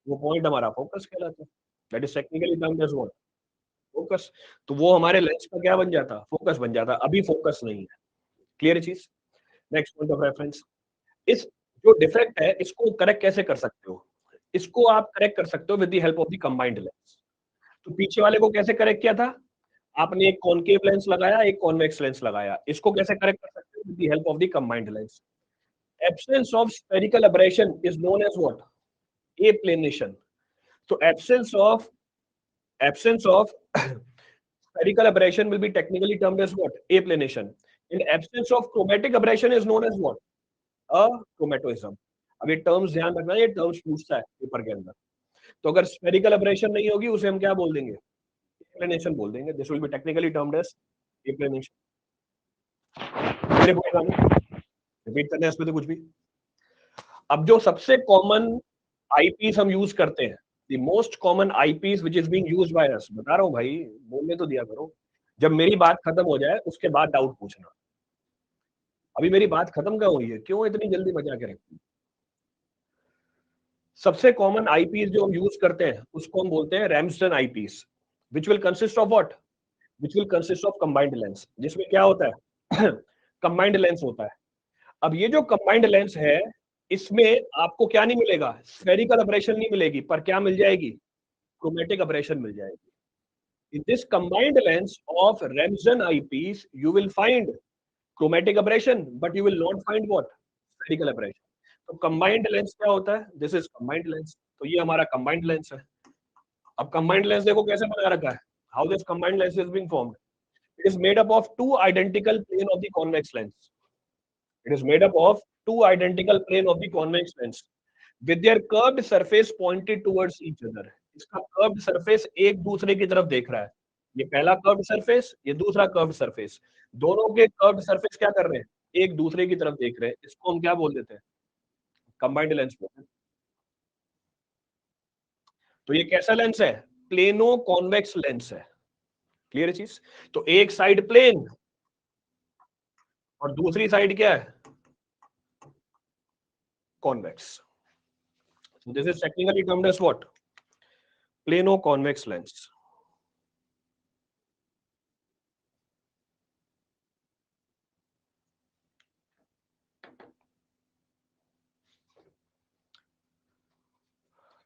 Speaker 1: वो पॉइंट हमारा फोकस कहलाता है। That is technically termed as what? Focus. तो वो हमारे लेंस का क्या बन जाता? फोकस बन जाता। अभी फोकस नहीं है। क्लियर चीज? नेक्स्ट पॉइंट ऑफ रेफरेंस, इस जो डिफेक्ट है इसको करेक्ट कैसे कर सकते हो? इसको आप करेक्ट कर सकते हो with the help of the combined lens. तो पीछे वाले को कैसे करेक्ट किया था? आपने एक कॉनकेव लेंस लगाया, एक कॉन्वेक्स लेंस लगाया। इसको कैसे करेक्ट कर सकते हो? With the help of the combined lens. Absence of spherical aberration is known as what? Aplanation. So absence of spherical aberration will be technically termed as what? Aplanation. In absence of chromatic aberration is known as what? Achromatoism. अब ये terms ध्यान रखना, ये terms पूछता है paper के अंदर। तो अगर स्फेरिकल एब्रेशन नहीं होगी उसे हम क्या बोल देंगे? एप्लेनेशन बोल देंगे। This will be technically termed as aplanation. मेरे रिपीट करने इसमें तो कुछ भी। अब जो सबसे कॉमन आईपीस हम यूज करते हैं, the most common eyepiece which is being used by us, बता रहा हूं भाई, बोलने तो दिया करो। जब मेरी बात खत्म हो जाए उसके बाद डाउट पूछना। अभी मेरी बात खत्म क्या हुई है? क्यों इतनी जल्दी बचा के रखती? सबसे कॉमन आईपीस जो हम यूज करते हैं उसको हम बोलते हैं Ramsden eyepiece, which will consist of what? Which will consist of combined lens. जिसमें क्या होता है? कंबाइंड लेंस होता है। अब ये जो कंबाइंड लेंस है इसमें आपको क्या नहीं मिलेगा? स्फेरिकल एब्रेशन नहीं मिलेगी, पर क्या मिल जाएगी? क्रोमेटिक एब्रेशन मिल जाएगी। In this combined lens of Remsen eyepiece, you will find chromatic aberration, but you will not find what? Spherical aberration. तो combined lens क्या होता है? This is combined lens. तो ये हमारा combined lens है. अब combined lens देखो कैसे बना रखा है. How this combined lens is being formed? It is made up of two identical plane of the convex lens. It is made up of two identical plane of the convex lens with their curved surface pointed towards each other. इसका curved surface एक दूसरे की तरफ देख रहा है. ये पहला कर्व्ड सरफेस, ये दूसरा कर्व्ड सरफेस. दोनों के कर्व्ड सरफेस क्या कर रहे हैं? एक दूसरे की तरफ देख रहे हैं. इसको हम क्या बोल देते हैं? कंबाइंड लेंस बोलते हैं. तो ये कैसा लेंस है? प्लेनो कॉन्वेक्स लेंस है. क्लियर है चीज? तो एक साइड प्लेन और दूसरी साइड क्या है? Convex. This is technically termed as what? Plano convex lens.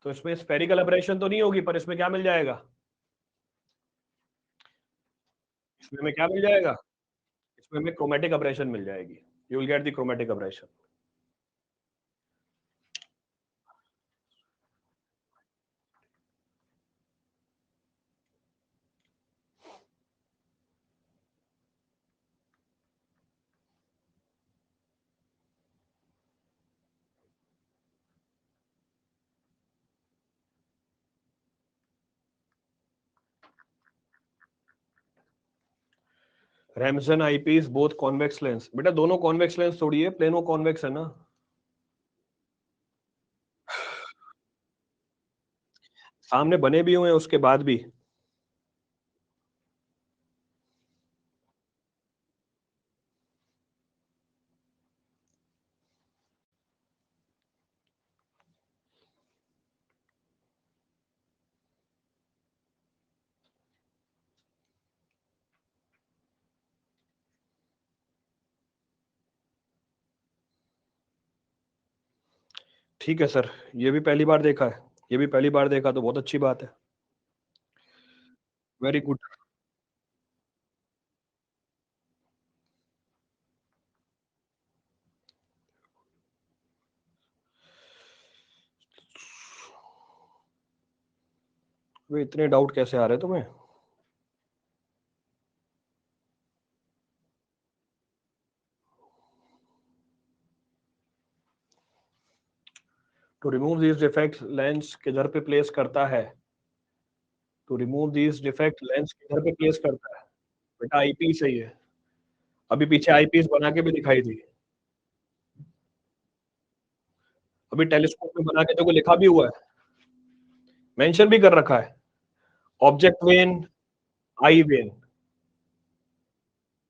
Speaker 1: तो इसमें स्फेरिकल एब्रेशन तो नहीं होगी, पर इसमें क्या मिल जाएगा? इसमें हमें क्या मिल जाएगा? इसमें हमें क्रोमेटिक एब्रेशन मिल जाएगी. You will get the chromatic aberration. Remsen eyepiece both convex lens. बेटा दोनों convex lens थोड़ी है, प्लेनो convex है ना. सामने बने भी हुए हैं उसके बाद भी. ठीक है सर, ये भी पहली बार देखा है. ये भी पहली बार देखा तो बहुत अच्छी बात है. Very good. वे इतने डाउट कैसे आ रहे तुम्हें? To remove this defect lens किधर पे प्लेस करता है? To remove this defect lens किधर पे प्लेस करता है? बेटा आईपीस है ये. अभी पीछे आईपीस बना के भी दिखाई थी. अभी टेलीस्कोप में बना के देखो, लिखा भी हुआ है, मेंशन भी कर रखा है. Object when, I when.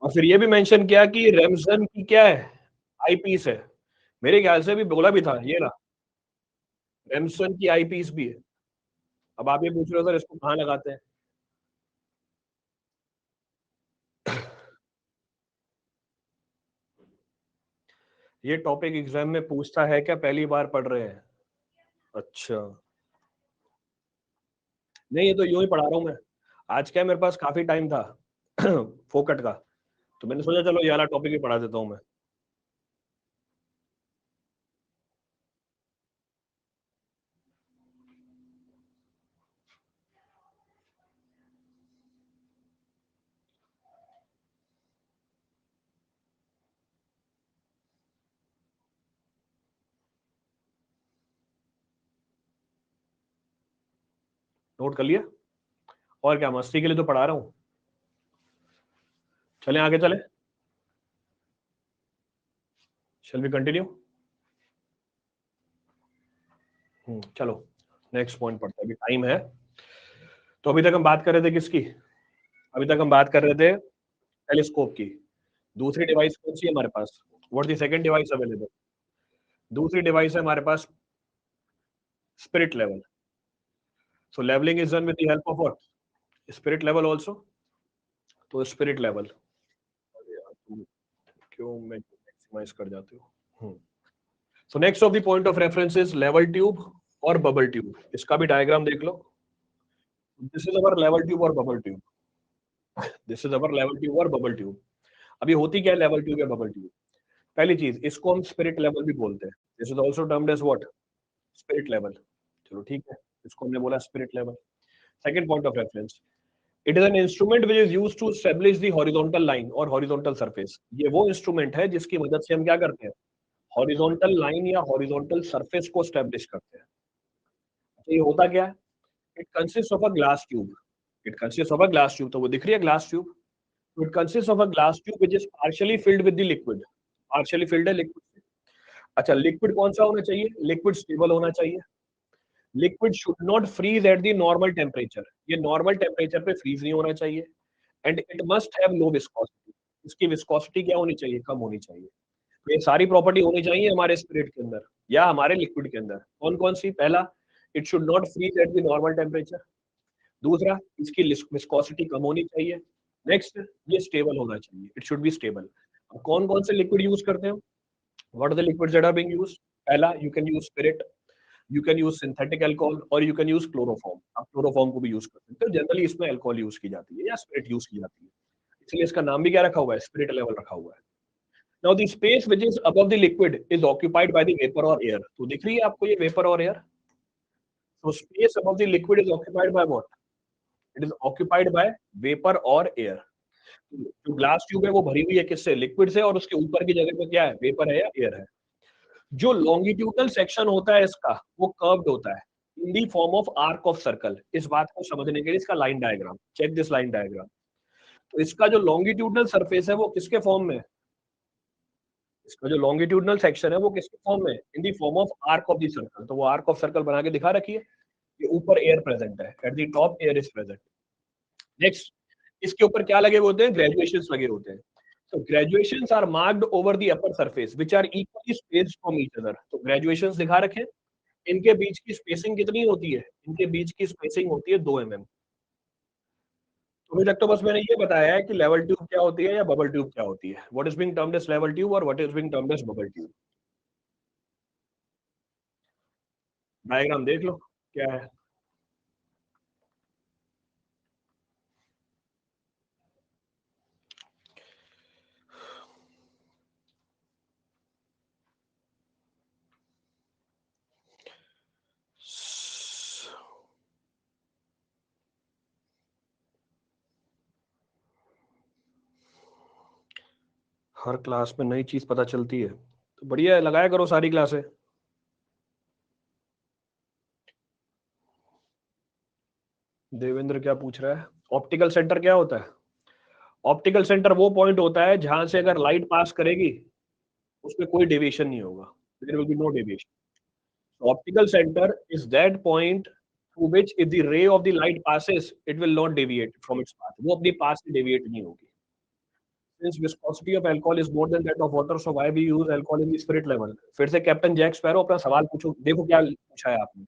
Speaker 1: और फिर ये भी मेंशन किया कि रेमसन की क्या है? आई पीस है. मेरे ख्याल से भी बोला भी था ये ना, रेमसन की आई पीस भी है. अब आप ये पूछ रहे हो सर इसको कहाँ लगाते हैं? ये टॉपिक एग्जाम में पूछता है क्या? पहली बार पढ़ रहे हैं? अच्छा. नहीं, ये तो यूं ही पढ़ा रहा हूँ मैं. आज क्या मेरे पास काफी टाइम था फोकट का, तो मैंने सोचा चलो ये वाला टॉपिक ही पढ़ा देता हूँ मैं. नोट कर लिया? और क्या, मस्ती के लिए तो पढ़ा रहा हूँ. चलें आगे चले. Shall we continue? चलो नेक्स्ट पॉइंट पढ़ते हैं, अभी टाइम है. तो अभी तक हम बात कर रहे थे किसकी? अभी तक हम बात कर रहे थे टेलीस्कोप की. दूसरी डिवाइस कौन सी है हमारे पास? What the second device available? दूसरी डिवाइस है हमारे पास spirit level. So levelling is done with the help of what? Spirit level also. तो स्पिरिट लेवल क्यों मैं मैक्सिमाइज कर जाती हूँ. So next of the point of reference is level tube और बबल ट्यूब. इसका भी डायग्राम देख लो. This is our level tube और bubble tube, this is our level tube और बबल ट्यूब। अभी होती क्या है लेवल ट्यूब या बबल ट्यूब? पहली चीज, इसको हम स्पिरिट लेवल भी बोलते हैं। This is also termed as what? Spirit level. चलो ठीक है, इसको हमने बोला spirit level. Second point of reference, it is an instrument which is used to establish the horizontal line और हॉरिजॉन्टल सरफेस। ये वो इंस्ट्रूमेंट है जिसकी मदद से हम क्या करते हैं? हॉरिजॉन्टल लाइन या हॉरिजॉन्टल सरफेस को एस्टैब्लिश करते हैं। अच्छा, ये होता क्या है? It consist of a glass tube. It consist of a glass tube, तो वो दिख रही है glass tube. It consist of a glass tube which is partially filled with the liquid. Partially filled है लिक्विड। अच्छा, लिक्विड कौन सा होना चाहिए? लिक्विड स्टेबल होना चाहिए। Liquid should not freeze at the normal temperature. ये नॉर्मल टेम्परेचर पे फ्रीज नहीं होना चाहिए। And it must have low viscosity. इसकी विस्कोसिटी क्या होनी चाहिए? कम होनी चाहिए। तो ये सारी प्रॉपर्टी होनी चाहिए हमारे स्पिरिट के अंदर या हमारे लिक्विड के अंदर। कौन कौन सी? पहला, it should not freeze at the normal temperature. दूसरा, इसकी विस्कोसिटी कम होनी चाहिए। नेक्स्ट, ये स्टेबल होना चाहिए। It should be stable. कौन कौन से लिक्विड यूज करते हैं? What are the liquids that are being used? पहला, you can use spirit, you can use synthetic alcohol और यू कैन यूज क्लोरोफॉर्म। आप क्लोरोफॉर्म को भी यूज कर सकते हो। जनरली इसमें अल्कोहल यूज की जाती है या स्पिरिट यूज की जाती है, इसलिए इसका नाम भी क्या रखा हुआ है? स्पिरिट लेवल रखा हुआ है। Now the space which is above the liquid is occupied by the vapour और एयर। तो दिख रही है आपको ये वेपर और एयर? तो space above the liquid is occupied by what? It is occupied by vapour और एयर। जो ग्लास ट्यूब है वो भरी हुई है किससे? लिक्विड से, और उसके ऊपर की जगह पे क्या है? वेपर है या एयर है। जो लॉन्गिट्यूडनल सेक्शन होता है इसका, वो कर्व्ड होता है in the form of arc of circle. इस बात को समझने के लिए इसका line diagram, check this line diagram. तो इसका जो लॉन्गिट्यूडनल सरफेस है वो किसके फॉर्म में? इसका जो लॉन्गिट्यूडनल सेक्शन है वो किसके फॉर्म में? In the form of arc of the circle. तो वो आर्क ऑफ सर्कल बना के दिखा रखी है। ये ऊपर एयर प्रेजेंट है, at the top air is present. Next, इसके ऊपर क्या लगे होते हैं? ग्रेजुएशंस लगे होते हैं। So graduations are marked over the upper surface which are equally spaced from each other. तो graduations दिखा रखे, इनके बीच की स्पेसिंग कितनी होती है? इनके बीच की स्पेसिंग होती है 2 mm। तो अभी तक तो बस मैंने ये बताया है कि लेवल ट्यूब क्या होती है या बबल ट्यूब क्या होती है। What is being termed as level tube और what is being termed as bubble tube. Diagram देख लो क्या है। हर क्लास में नई चीज पता चलती है तो बढ़िया है, लगाया करो सारी क्लासें। देवेंद्र क्या पूछ रहा है? ऑप्टिकल सेंटर क्या होता है? ऑप्टिकल सेंटर वो पॉइंट होता है जहां से अगर लाइट पास करेगी उसमें कोई डेविएशन नहीं होगा। There will be no deviation. Optical centre is that point through which if the ray of the light passes it will not deviate from its path. वो अपनी पाथ से डेविएट नहीं होगी। Since viscosity of alcohol is more than that of water, so why we use alcohol in the spirit level? फिर से captain Jack sparrow अपना सवाल पूछो, देखो क्या पूछा है आपने।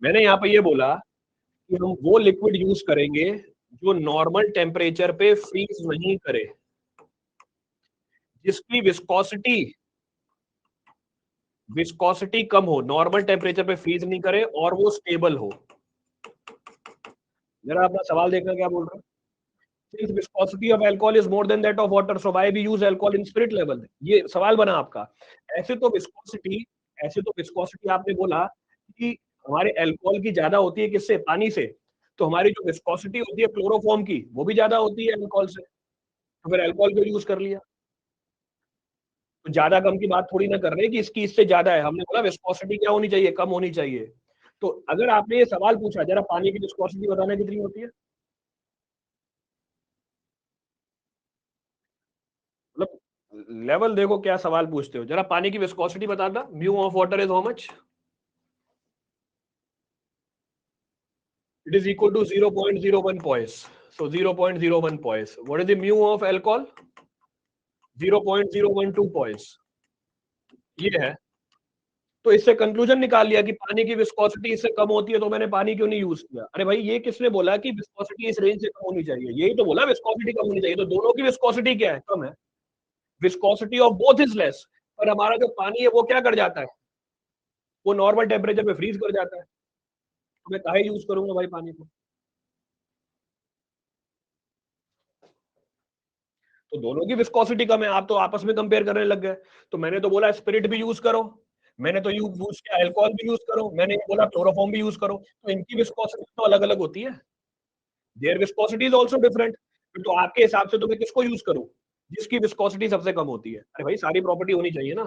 Speaker 1: मैंने यहाँ पे ये बोला कि हम वो लिक्विड यूज करेंगे जो नॉर्मल टेम्परेचर पे फ्रीज नहीं करे, जिसकी विस्कोसिटी विस्कोसिटी कम हो, नॉर्मल टेम्परेचर पे फ्रीज नहीं करे और वो स्टेबल हो। जरा अपना सवाल देखना क्या बोल रहा है। Since viscosity of alcohol is more than that of water, so why we use alcohol in spirit level? ये सवाल बना आपका। ऐसे तो विस्कोसिटी ऐसे तो विस्कोसिटी आपने बोला कि हमारे अल्कोहल की ज्यादा होती है किससे? पानी से। तो हमारी जो विस्कोसिटी होती है क्लोरोफॉर्म की वो भी ज्यादा होती है अल्कोहल से, तो फिर अल्कोहल क्यों यूज कर लिया? तो ज्यादा कम की बात थोड़ी ना कर रहे कि इसकी इससे ज्यादा है। हमने बोला विस्कोसिटी क्या होनी चाहिए? कम होनी चाहिए। तो अगर आपने ये सवाल पूछा जरा पानी की विस्कोसिटी बताना कितनी होती है, मतलब लेवल देखो क्या सवाल पूछते हो। जरा पानी की विस्कोसिटी बताना, mu of water is how much? It is equal to 0.01 poise। so 0.01 poise। what is the mu of alcohol? 0.012 poise। ये है। तो इससे कंक्लूजन निकाल लिया कि पानी की विस्कोसिटी इससे कम होती है, तो मैंने पानी क्यों नहीं यूज किया। अरे भाई ये किसने बोला कि विस्कोसिटी इस रेंज से कम होनी चाहिए? यही तो बोला विस्कोसिटी कम होनी चाहिए। तो दोनों की विस्कोसिटी क्या है? कम है। Viscosity of both is less. पर हमारा जो पानी है वो क्या कर जाता है? वो नॉर्मल टेम्परेचर पे फ्रीज कर जाता है। तो मैं काहे यूज करूंगा भाई पानी को? तो दोनों की विस्कोसिटी कम है, आप तो आपस में कंपेयर करने लग गए। तो मैंने तो बोला स्पिरिट भी यूज करो, मैंने तो यूज किया अल्कोहल भी यूज करो, मैंने ये बोला क्लोरोफॉर्म भी यूज करो, तो इनकी विस्कोसिटी तो अलग अलग होती है, there viscosity is also different. तो आपके हिसाब से तो मैं किसको यूज करूं, जिसकी विस्कोसिटी सबसे कम होती है? अरे भाई सारी प्रॉपर्टी होनी चाहिए ना,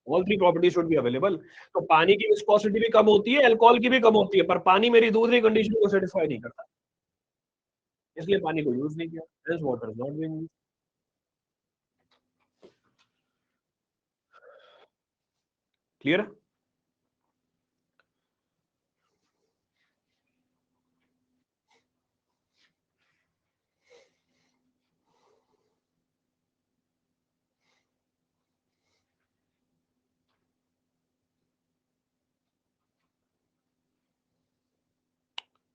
Speaker 1: all three property should be available. तो पानी की विस्कोसिटी भी कम होती है, अल्कोहल की भी कम होती है, पर पानी मेरी दूसरी कंडीशन को सेटिस्फाई नहीं करता, इसलिए पानी को यूज नहीं किया। Hence water is not being used. Clear है?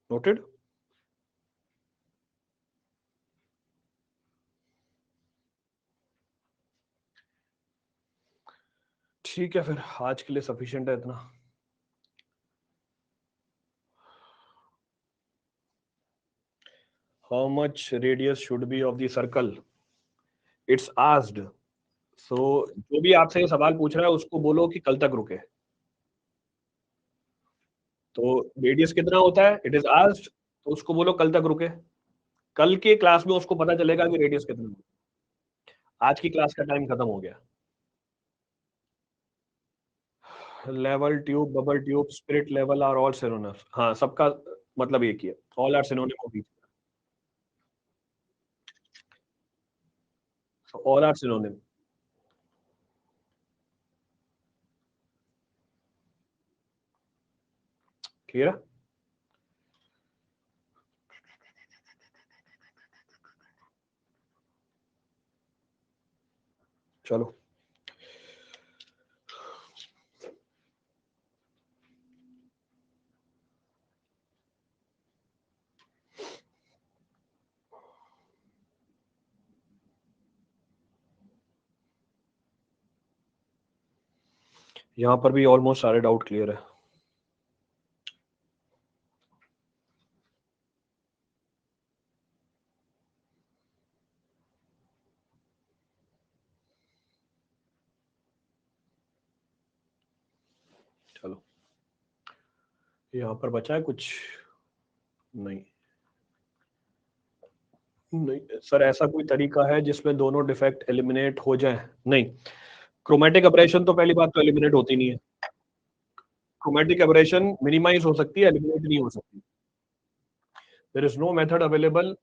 Speaker 1: नोटेड। ठीक है, फिर आज के लिए सफिशिएंट है इतना। How much radius should be of the circle, it's asked. सो जो भी आपसे ये सवाल पूछ रहा है उसको बोलो कि कल तक रुके। तो रेडियस कितना होता है, इट इज आस्क्ड, तो उसको बोलो कल तक रुके। कल के क्लास में उसको पता चलेगा कि रेडियस कितना है। आज की क्लास का टाइम खत्म हो गया। Level tube, bubble tube, spirit level are all synonyms. हाँ, सबका मतलब एक ही है, all are synonym of each, all are synonym. Clear है? चलो, यहाँ पर भी ऑलमोस्ट सारे डाउट क्लियर है। चलो, यहाँ पर बचा है कुछ? नहीं नहीं सर, ऐसा कोई तरीका है जिसमें दोनों डिफेक्ट एलिमिनेट हो जाए? नहीं, क्रोमेटिक एब्रेशन तो पहली बात तो एलिमिनेट होती नहीं है। क्रोमेटिक एब्रेशन मिनिमाइज हो सकती है, एलिमिनेट नहीं हो सकती। There is no method available.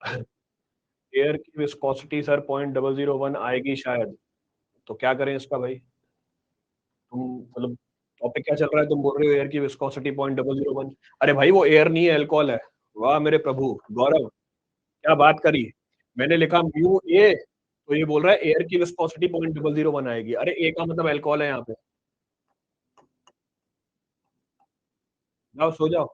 Speaker 1: Air की विस्कोसिटी सर 0.001 आएगी शायद, तो क्या करें इसका भाई? तुम मतलब टॉपिक क्या चल रहा है, तुम बोल रहे हो एयर की विस्कोसिटी 0.001। अरे भाई वो एयर नहीं है, अल्कोहल है। वाह मेरे प्रभु, गौरव क्या बात करी। मैंने लिखा म्यू ए, तो ये बोल रहा है एयर की विस्कोसिटी 0.001 आएगी। अरे ए का मतलब अल्कोहल है यहाँ पे। जाओ सो जाओ।